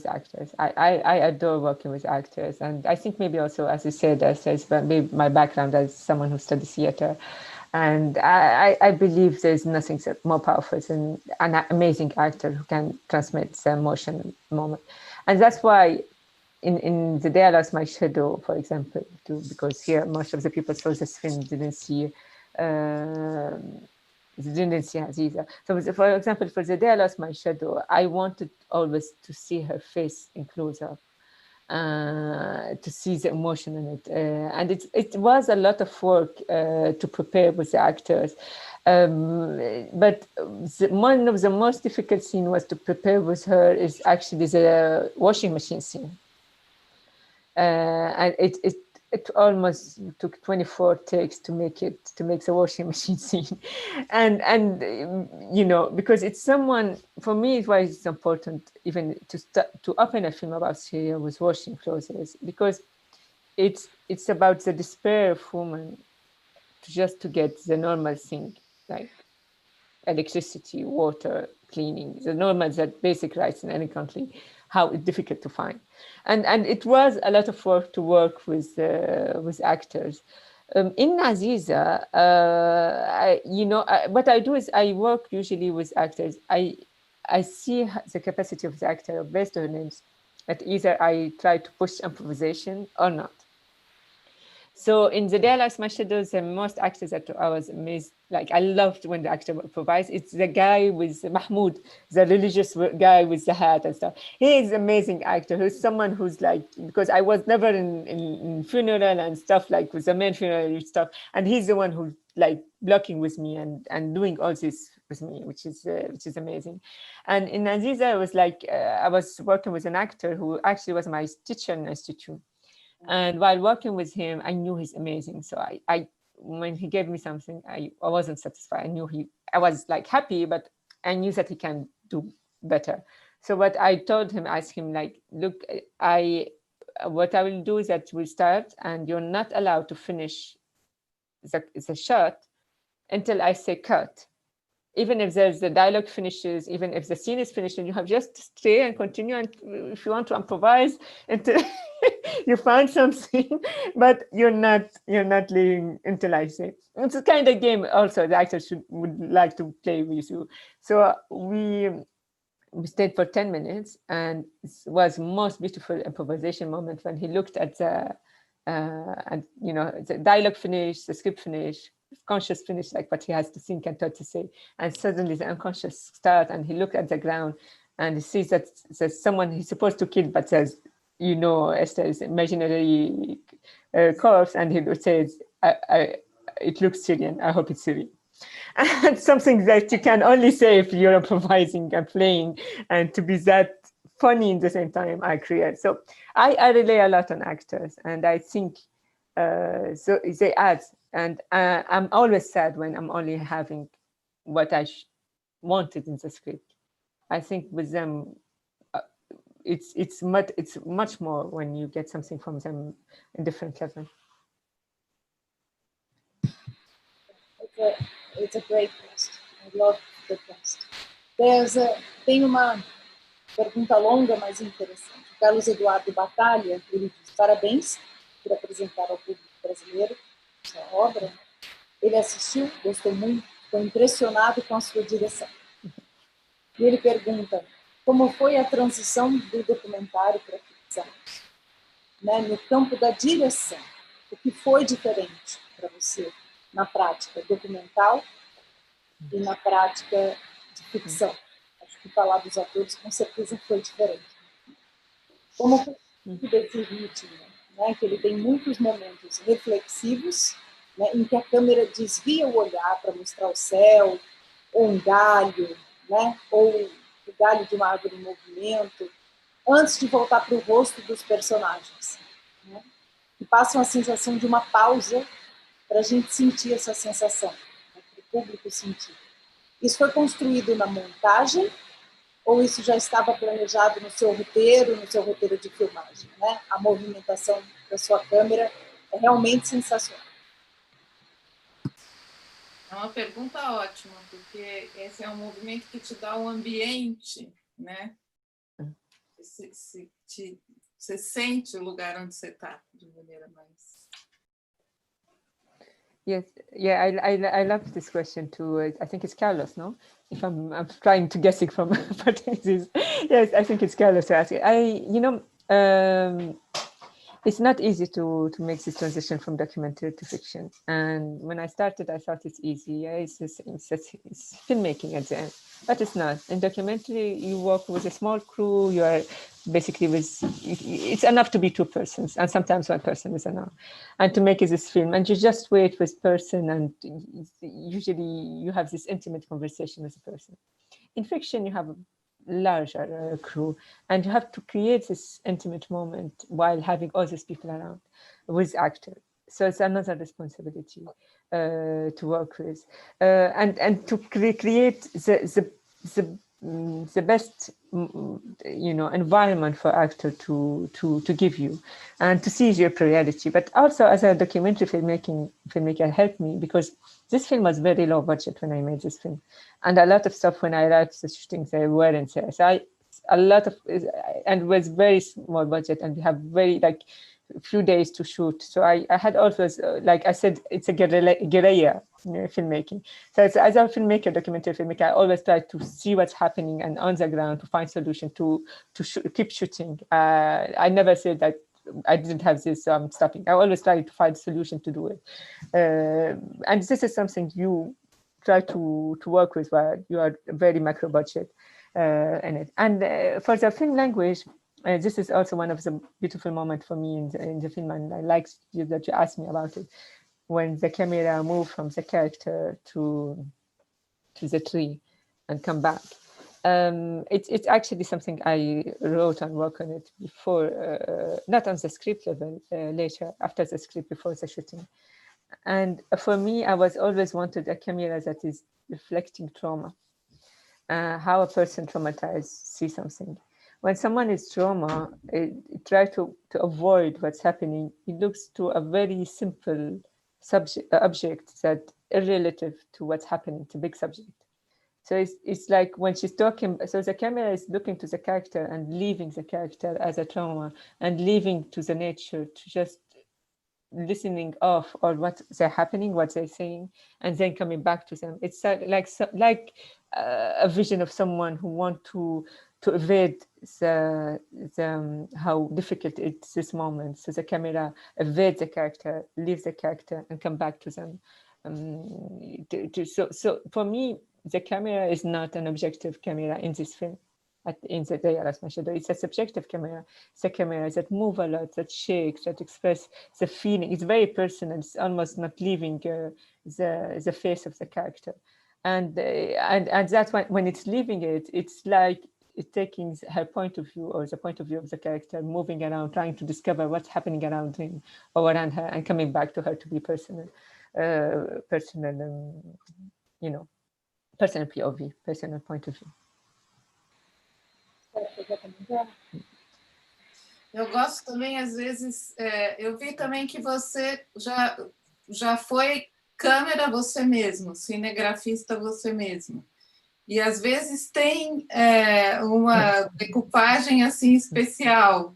actors. I adore working with actors, and I think maybe also, as you said, as maybe my background as someone who studies theater, and I believe there's nothing more powerful than an amazing actor who can transmit the emotion moment. And that's why in The Day I Lost My Shadow, for example, because here most of the people saw this film didn't see Aziza. So for example, for The Day I Lost My Shadow, I wanted always to see her face in close-up, to see the emotion in it. And it was a lot of work to prepare with the actors. But one of the most difficult scenes was to prepare with her is actually the washing machine scene. And it almost took 24 takes to make the washing machine scene. And you know, because it's someone, for me, it's why it's important even to open a film about Syria with washing clothes, because it's about the despair of women to get the normal thing, like electricity, water, cleaning, the normal, that basic rights in any country, how it's difficult to find. And it was a lot of work to work with actors. In Aziza, what I do is I work usually with actors. I see the capacity of the actor based on names, that either I try to push improvisation or not. So in The Day I Lost My Shadow, the most actors that I was amazed, like I loved when the actor improvised. It's the guy with Mahmoud, the religious guy with the hat and stuff. He is an amazing actor. He's someone who's like, because I was never in funeral and stuff, like with the main funeral stuff. And he's the one who's like blocking with me and doing all this with me, which is amazing. And in Aziza, I was like, I was working with an actor who actually was my teacher in institute. And while working with him, I knew he's amazing. So I when he gave me something, I wasn't satisfied. I was like happy, but I knew that he can do better. So what I told him, asked him like, look, what I will do is that we'll start and you're not allowed to finish the shot until I say cut. Even if there's the dialogue finishes, even if the scene is finished, and you have just to stay and continue. And if you want to improvise until you find something, but you're not leaving until I say. It's a kind of game also the actors would like to play with you. So we stayed for 10 minutes, and it was most beautiful improvisation moment when he looked at the dialogue finish, the script finish, conscious finish, like what he has to think and thought to say, and suddenly the unconscious start, and he looked at the ground and he sees that there's someone he's supposed to kill, but says, Esther's imaginary corpse, and he says, it looks Syrian, I hope it's Syrian. And something that you can only say if you're improvising and playing, and to be that funny in the same time I create. So I rely a lot on actors, and I think so they add. And I'm always sad when I'm only having what I wanted in the script. I think with them, it's much more when you get something from them in different level. It's a great quest. I love the quest. Tem uma pergunta longa, mas interessante. O Carlos Eduardo Batalha, ele diz: parabéns por apresentar ao público brasileiro sua obra. Ele assistiu, gostou muito, ficou impressionado com a sua direção. E ele pergunta: como foi a transição do documentário para a ficção? Né? No campo da direção, o que foi diferente para você na prática documental e na prática de ficção? Acho que falar dos atores com certeza foi diferente. Como foi desse ritmo, né? Que ele tem muitos momentos reflexivos, né, em que a câmera desvia o olhar para mostrar o céu, ou um galho, né, ou o galho de uma árvore em movimento, antes de voltar para o rosto dos personagens, né, e passa uma sensação de uma pausa para a gente sentir essa sensação, né, para o público sentir. Isso foi construído na montagem ou isso já estava planejado no seu roteiro de filmagem, né? A movimentação da sua câmera é realmente sensacional. É uma pergunta ótima, porque esse é um movimento que te dá um ambiente, né? Você sente o lugar onde você está de maneira mais... Yes, yeah, I love this question too. I think it's Carlos, no? If I'm trying to guess it from Portuguese. Yes, I think it's Carlos to ask it. It's not easy to make this transition from documentary to fiction. And when I started, I thought it's easy. Yeah, it's filmmaking at the end, but it's not. In documentary, you work with a small crew. You are basically it's enough to be two persons, and sometimes one person is enough. And to make this film, and you just wait with person, and usually you have this intimate conversation with the person. In fiction, you have a larger crew, and you have to create this intimate moment while having all these people around with actors. So it's another responsibility to work with, and to create the best environment for actor to give you and to seize your priority. But also as a documentary filmmaker helped me, because this film was very low budget when I made this film, and a lot of stuff when I arrived the shooting they weren't there. So a lot of, and was very small budget, and we have very like few days to shoot. So I had always, like I said, it's a guerrilla filmmaking. So as a filmmaker, documentary filmmaker, I always try to see what's happening and on the ground to find solution to keep shooting. I never said that I didn't have this stopping. I always try to find a solution to do it. And this is something you try to work with where you are very macro budget in it. And for the film language, this is also one of the beautiful moments for me in the film, and I like that you asked me about it. When the camera moves from the character to the tree and come back. It's actually something I wrote and worked on it before, not on the script level, later, after the script, before the shooting. And for me, I was always wanted a camera that is reflecting trauma, how a person traumatized sees something. When someone is trauma, it try to avoid what's happening. It looks to a very simple object that irrelative to what's happening, to big subject. So it's like when she's talking, so the camera is looking to the character and leaving the character as a trauma and leaving to the nature to just listening off or what they're happening, what they're saying, and then coming back to them. It's like a vision of someone who want to evade the how difficult it's this moment. So the camera evades the character, leaves the character, and come back to them. So for me, the camera is not an objective camera in this film. In the day, it's a subjective camera. It's a camera that move a lot, that shakes, that express the feeling. It's very personal. It's almost not leaving the face of the character, and that's when it's leaving it. It's like it's taking her point of view or the point of view of the character, moving around, trying to discover what's happening around him or around her, and coming back to her to be personal, personal POV, personal point of view. Eu gosto também, às vezes, eu vi também que você já foi câmera você mesmo, cinegrafista você mesmo. E às vezes tem uma decupagem assim especial.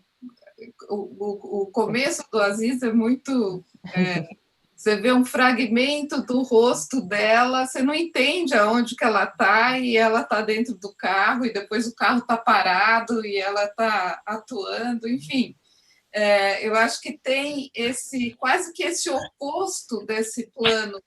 O começo do Aziz é muito... Você vê um fragmento do rosto dela, você não entende aonde que ela está, e ela está dentro do carro, e depois o carro está parado, e ela está atuando, enfim. Eu acho que tem quase que esse oposto desse plano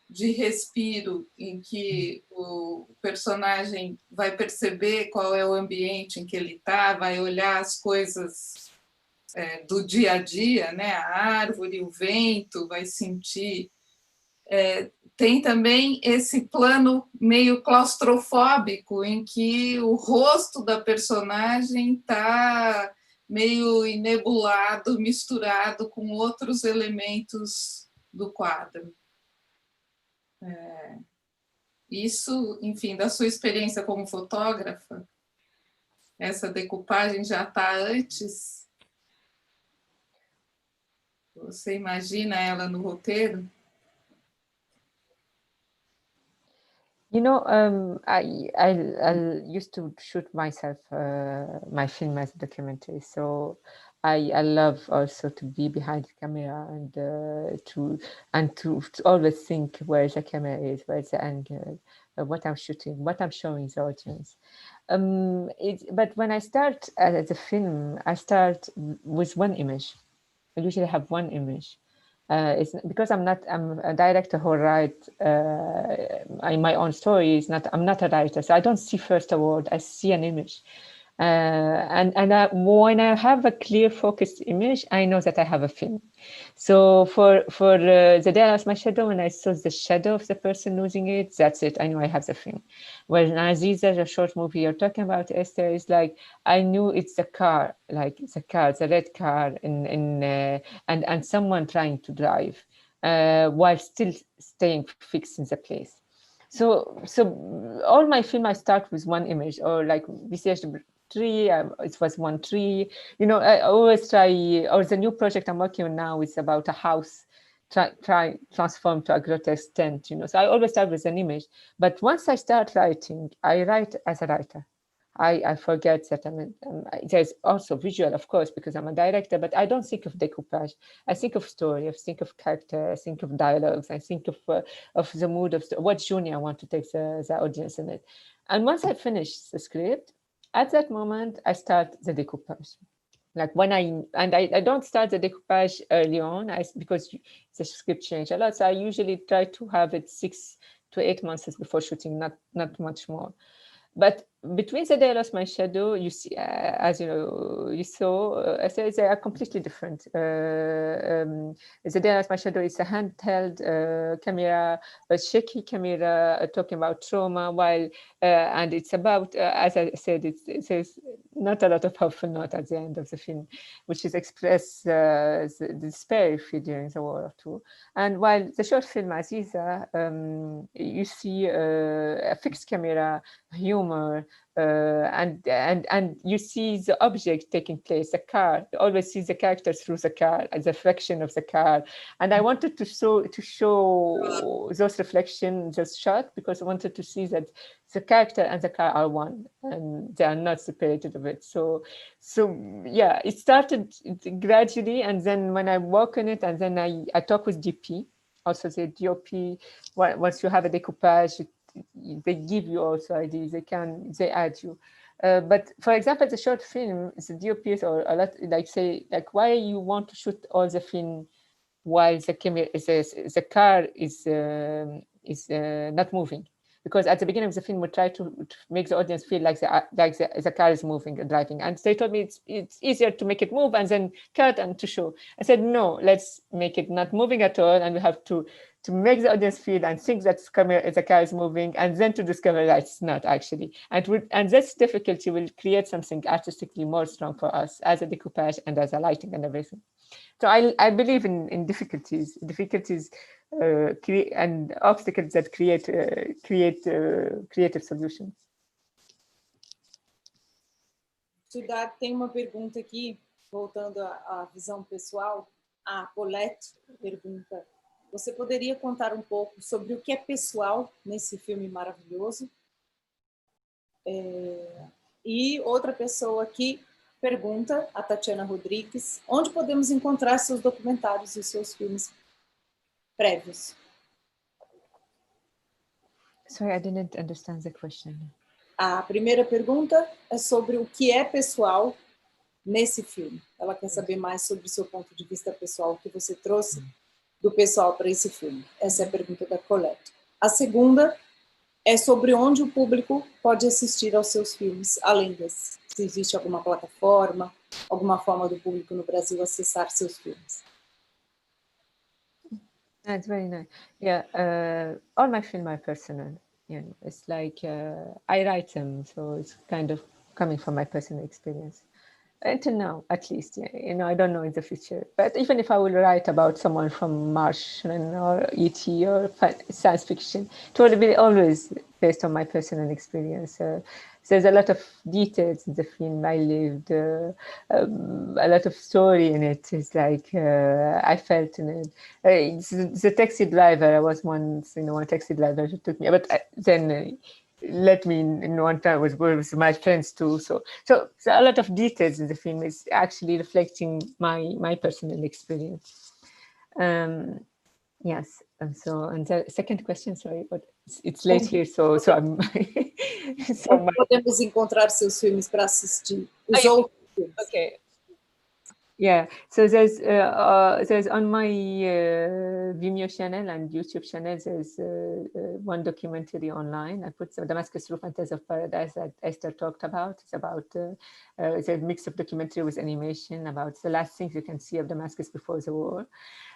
de respiro, em que o personagem vai perceber qual é o ambiente em que ele está, vai olhar as coisas do dia a dia, né? A árvore, o vento, vai sentir. Tem também esse plano meio claustrofóbico, em que o rosto da personagem está meio enebulado, misturado com outros elementos do quadro. Isso, enfim, da sua experiência como fotógrafa, essa decupagem já está antes? Você imagina ela no roteiro? You know, I used to shoot myself, my film as a documentary. So I love also to be behind the camera and to always think where the camera is, where's the angle, what I'm shooting, what I'm showing the audience. But when I start the film, I start with one image. I usually have one image. It's because I'm a director who writes my own stories. I'm not a writer, so I don't see first a word. I see an image, and when I have a clear, focused image, I know that I have a film. So for the day I lost my shadow, when I saw the shadow of the person losing it, that's it. I know I have the film. When Aziza, the short movie you're talking about, Esther, is like I knew it's the car, like the red car, and someone trying to drive while still staying fixed in the place. So all my film, I start with one image, or like BCH tree, it was one tree. You know, I always try, or the new project I'm working on now is about a house transformed to a grotesque tent, you know. So I always start with an image. But once I start writing, I write as a writer. I forget that there's also visual, of course, because I'm a director, but I don't think of decoupage. I think of story, I think of character, I think of dialogues, I think of the mood of what journey I want to take the audience in it. And once I finish the script, at that moment, I start the decoupage. Like when I don't start the decoupage early on, because the script changed a lot. So I usually try to have it 6 to 8 months before shooting, not much more. But between the day I lost my shadow, you see, as you know, you saw, they are completely different. The day I lost my shadow is a handheld camera, a shaky camera, talking about trauma, while and it's about, as I said, there's not a lot of powerful note at the end of the film, which is express the despair you feel during the World War II. And while the short film Aziza, you see a fixed camera, humor, and you see the object taking place, the car. You always see the character through the car, the reflection of the car. And I wanted to show those reflections, those shots, because I wanted to see that the character and the car are one, and they are not separated of it. So yeah, it started gradually, and then when I work on it, and then I talk with DP, also the DOP. Once you have a decoupage, they give you also ideas. They add you. But for example, the short film, the DOPs or a lot say why you want to shoot all the film while the car is not moving. Because at the beginning of the film, we try to make the audience feel like the car is moving and driving. And they told me it's easier to make it move and then cut and to show. I said, no, let's make it not moving at all. And we have to make the audience feel and think that the car is moving, and then to discover that it's not actually. And this difficulty will create something artistically more strong for us as a decoupage and as a lighting and everything. So I believe in difficulties and obstacles that create creative solutions. Sudar, tem uma pergunta aqui, voltando à visão pessoal. A Colette pergunta: você poderia contar um pouco sobre o que é pessoal nesse filme maravilhoso? E outra pessoa aqui pergunta, a Tatiana Rodrigues, onde podemos encontrar seus documentários e seus filmes prévios? Sorry, I didn't understand the question. A primeira pergunta é sobre o que é pessoal nesse filme. Ela quer saber mais sobre o seu ponto de vista pessoal, o que você trouxe do pessoal para esse filme. Essa é a pergunta da Colette. A segunda é sobre onde o público pode assistir aos seus filmes, além desse. Se existe alguma plataforma, alguma forma do público no Brasil acessar seus filmes. That's very nice. Yeah, all my films are personal. You know, it's like I write them, so it's kind of coming from my personal experience. Until now, at least, yeah. You know, I don't know in the future. But even if I will write about someone from Martian or ET or science fiction, it will be always based on my personal experience. There's a lot of details in the film. I lived a lot of story in it. It's like I felt in it. The taxi driver. I was once, one taxi driver who took me, but then. Let me in one time with my friends too. So a lot of details in the film is actually reflecting my personal experience. Yes. And the second question, sorry, but it's late here, so I'm. Podemos encontrar seus filmes para assistir os outros filmes. Okay. Yeah, so there's on my Vimeo channel and YouTube channel, there's one documentary online. I put the Damascus Through Fantasy of Paradise that Esther talked about. It's about the mix of documentary with animation about the last things you can see of Damascus before the war.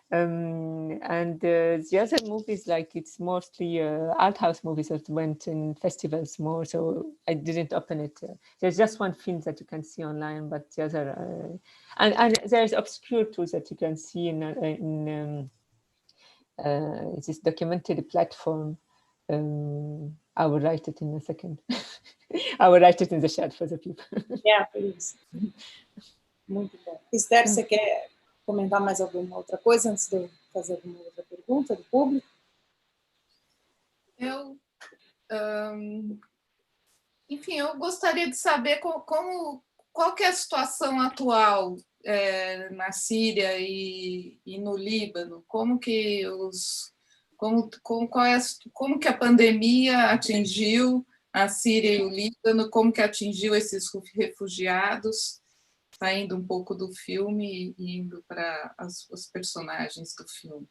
And the other movies, like it's mostly art house movies that went in festivals more, so I didn't open it. There's just one film that you can see online, but the other, and there's obscure tools that you can see in this documentary platform. I will write it in a second. I will write it in the chat for the people. Yeah, please. Muito bom. Esther, você quer comentar mais alguma outra coisa antes de eu fazer alguma outra pergunta do público? Eu Enfim, eu gostaria de saber qual que é a situação atual na Síria e no Líbano, como que como que a pandemia atingiu a Síria e o Líbano, como que atingiu esses refugiados, saindo um pouco do filme e indo para os personagens do filme.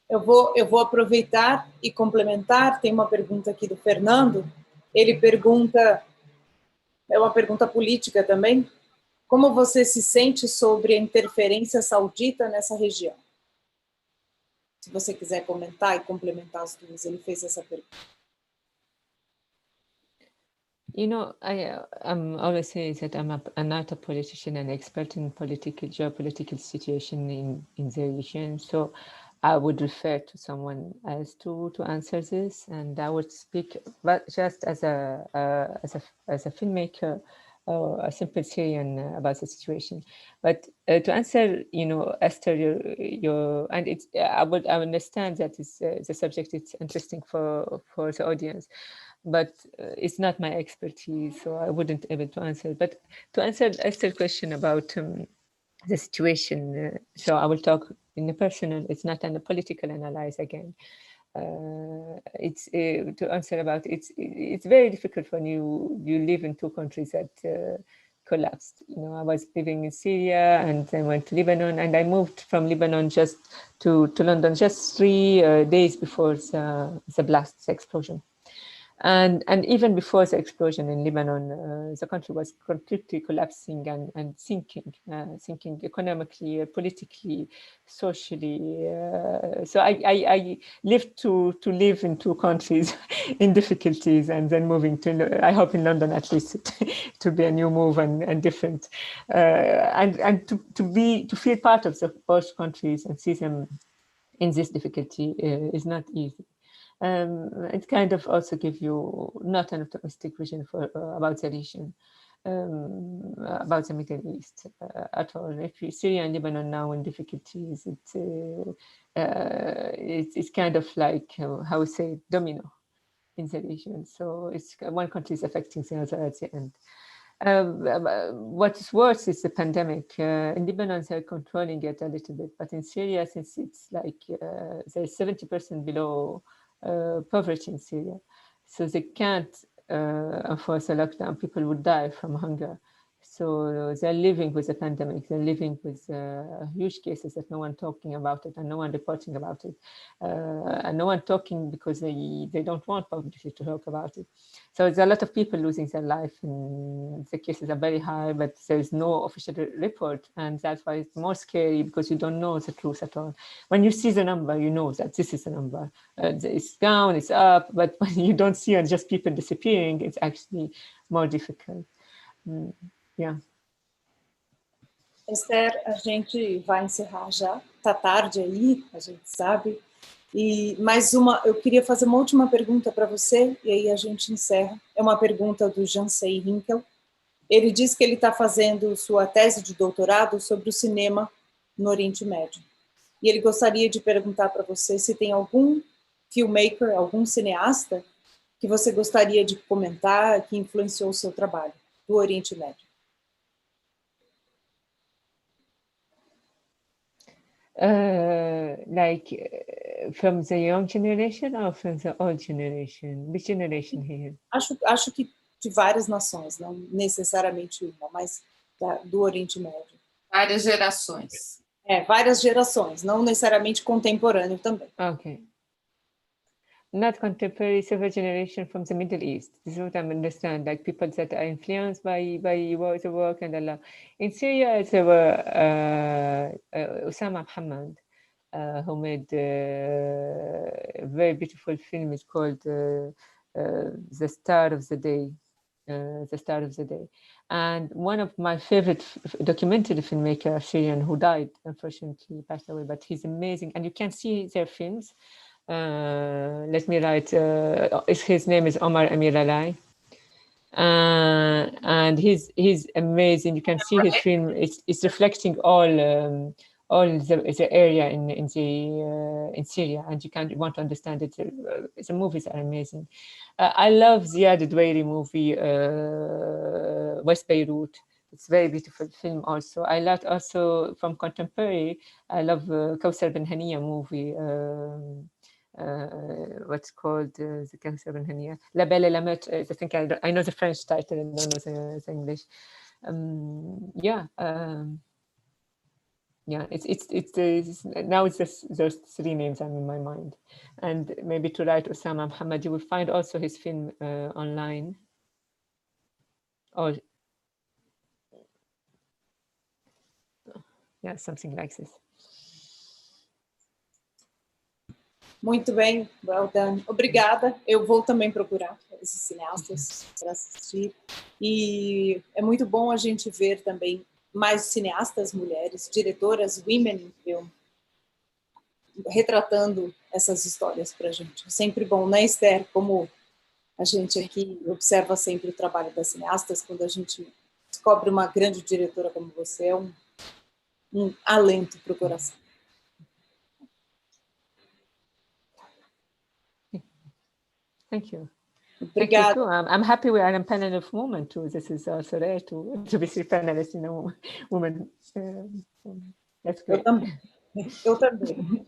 Eu vou aproveitar e complementar. Tem uma pergunta aqui do Fernando. Ele pergunta, é uma pergunta política também, como você se sente sobre a interferência saudita nessa região? Se você quiser comentar e complementar as duas, ele fez essa pergunta. You know, I'm always saying that I'm not a politician and expert in geopolitical situation in the region. So I would refer to someone else to answer this, and I would speak, but just as a filmmaker, a simple Syrian about the situation. But to answer, you know, Esther, your and it's I understand that the subject is interesting for the audience, but it's not my expertise, so I wouldn't able to answer. But to answer Esther's question about the situation, so I will talk in a personal. It's not a political analysis again. It's to answer about it's very difficult when you live in two countries that collapsed. You know, I was living in Syria and then went to Lebanon, and I moved from Lebanon just to London just 3 days before the blast, the explosion. And even before the explosion in Lebanon, the country was completely collapsing and sinking economically, politically, socially. So I lived to live in two countries in difficulties, and then moving to, I hope in London at least, to be a new move and different, and to feel part of both countries and see them in this difficulty is not easy. It kind of also gives you not an optimistic vision for about the region, about the Middle East at all. If you Syria and Lebanon now in difficulties, it's kind of like how we say domino in the region. So it's one country is affecting the other at the end. What is worse is the pandemic. In Lebanon, they're controlling it a little bit, but in Syria, since it's like there's 70% below poverty in Syria, so they can't enforce a lockdown. People would die from hunger. So they're living with the pandemic. They're living with huge cases that no one talking about it and no one reporting about it, and no one talking because they don't want publicly to talk about it. So there's a lot of people losing their life, and the cases are very high, but there is no official report, and that's why it's more scary because you don't know the truth at all. When you see the number, you know that this is the number. It's down, it's up, but when you don't see it, just people disappearing, it's actually more difficult. Yeah. Esther, a gente vai encerrar já. Tá tarde aí, a gente sabe. E mais eu queria fazer uma última pergunta para você, e aí a gente encerra. É uma pergunta do Jansei Hinkel. Ele diz que ele está fazendo sua tese de doutorado sobre o cinema no Oriente Médio. E ele gostaria de perguntar para você se tem algum filmmaker, algum cineasta que você gostaria de comentar, que influenciou o seu trabalho do Oriente Médio. From the young generation or from the old generation? Which generation here? Acho que de várias nações, não necessariamente uma, mas do Oriente Médio. Várias gerações. Várias gerações, não necessariamente contemporâneo também. Okay. Not contemporary, several generation from the Middle East. This is what I understand, like people that are influenced by the work and Allah. In Syria, there were Osama Muhammad, who made a very beautiful film. It's called The Star of the Day. The Star of the Day. And one of my favorite documentary filmmaker, Syrian, who died, unfortunately passed away, but he's amazing. And you can see their films. Let me write, his name is Omar Amir Alai. And he's amazing. You can see his film, it's reflecting all all the area in Syria, and you want to understand it. The movies are amazing. I love Ziad Douairi movie, West Beirut. It's a very beautiful film also. I love also from contemporary, I love Kawsar Ben Hania movie, what's called the Kawsar Ben Hania, La Belle et la Mette. I think I know the French title and I don't know the English. Yeah, it's now it's just those three names are in my mind. And maybe to write Osama Muhammad, you will find also his film online. Or yeah, something like this. Muito bem, well done. Obrigada. Eu vou também procurar esses cineastas para assistir. E é muito bom a gente ver também mais cineastas mulheres, diretoras, women in film, retratando essas histórias para a gente. É sempre bom, né, Esther? Como a gente aqui observa sempre o trabalho das cineastas, quando a gente descobre uma grande diretora como você, é um alento para o coração. Thank you. Obrigada. Thank you too. I'm happy we are in a panel of women too. This is also rare to be three panelists, women. That's great. Eu também.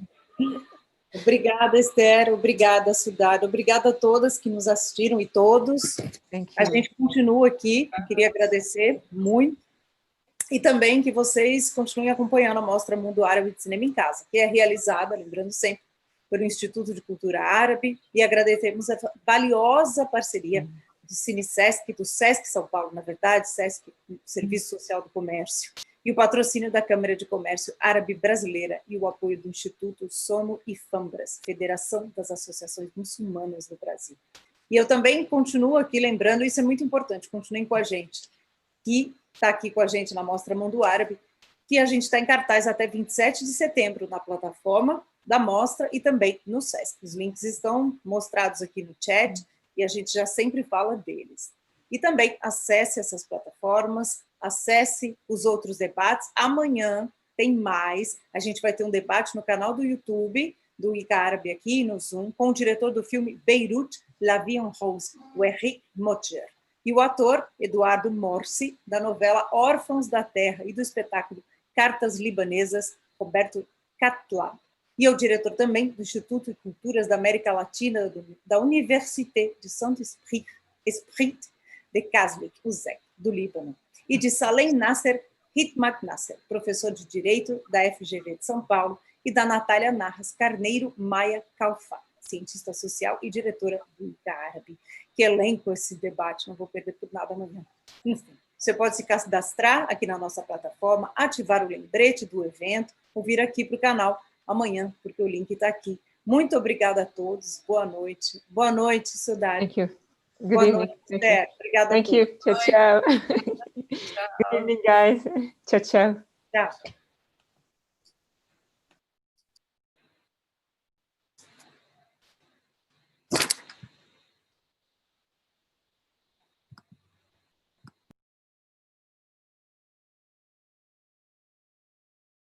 Obrigada, Esther. Obrigada, Sudada. Obrigada a todas que nos assistiram e todos. A gente continua aqui. Queria agradecer muito. E também que vocês continuem acompanhando a Mostra Mundo Árabe de Cinema em Casa, que é realizada, lembrando sempre, pelo Instituto de Cultura Árabe, e agradecemos a valiosa parceria do CineSesc, do Sesc São Paulo, na verdade, Sesc, Serviço Social do Comércio, e o patrocínio da Câmara de Comércio Árabe Brasileira e o apoio do Instituto Sono e Fambras, Federação das Associações Muçulmanas do Brasil. E eu também continuo aqui lembrando, isso é muito importante, continuem com a gente, que está aqui com a gente na Mostra Mundo Árabe, que a gente está em cartaz até 27 de setembro na plataforma da Mostra e também no Sesc. Os links estão mostrados aqui no chat e a gente já sempre fala deles. E também acesse essas plataformas, acesse os outros debates. Amanhã tem mais. A gente vai ter um debate no canal do YouTube do ICA Árabe aqui no Zoom com o diretor do filme Beirut, La Vie en Rose, o Henri Motger, e o ator Eduardo Morsi, da novela Órfãos da Terra e do espetáculo Cartas Libanesas, Roberto Catlab. E é o diretor também do Instituto de Culturas da América Latina da Université de Saint-Esprit de Kaslik, UZEC, do Líbano, e de Salem Nasser Hitmat Nasser, professor de Direito da FGV de São Paulo, e da Natália Narras Carneiro Maia Calfá, cientista social e diretora do ICA Árabe. Que elenco esse debate, não vou perder por nada amanhã. Enfim, você pode se cadastrar aqui na nossa plataforma, ativar o lembrete do evento, ou vir aqui para o canal amanhã, porque o link está aqui. Muito obrigada a todos, boa noite. Boa noite, Sudari. Thank you. Good Boa evening. noite, Esther. Obrigada Thank a todos. you. Ciao, ciao. Good evening, guys. Ciao, ciao. Tchau.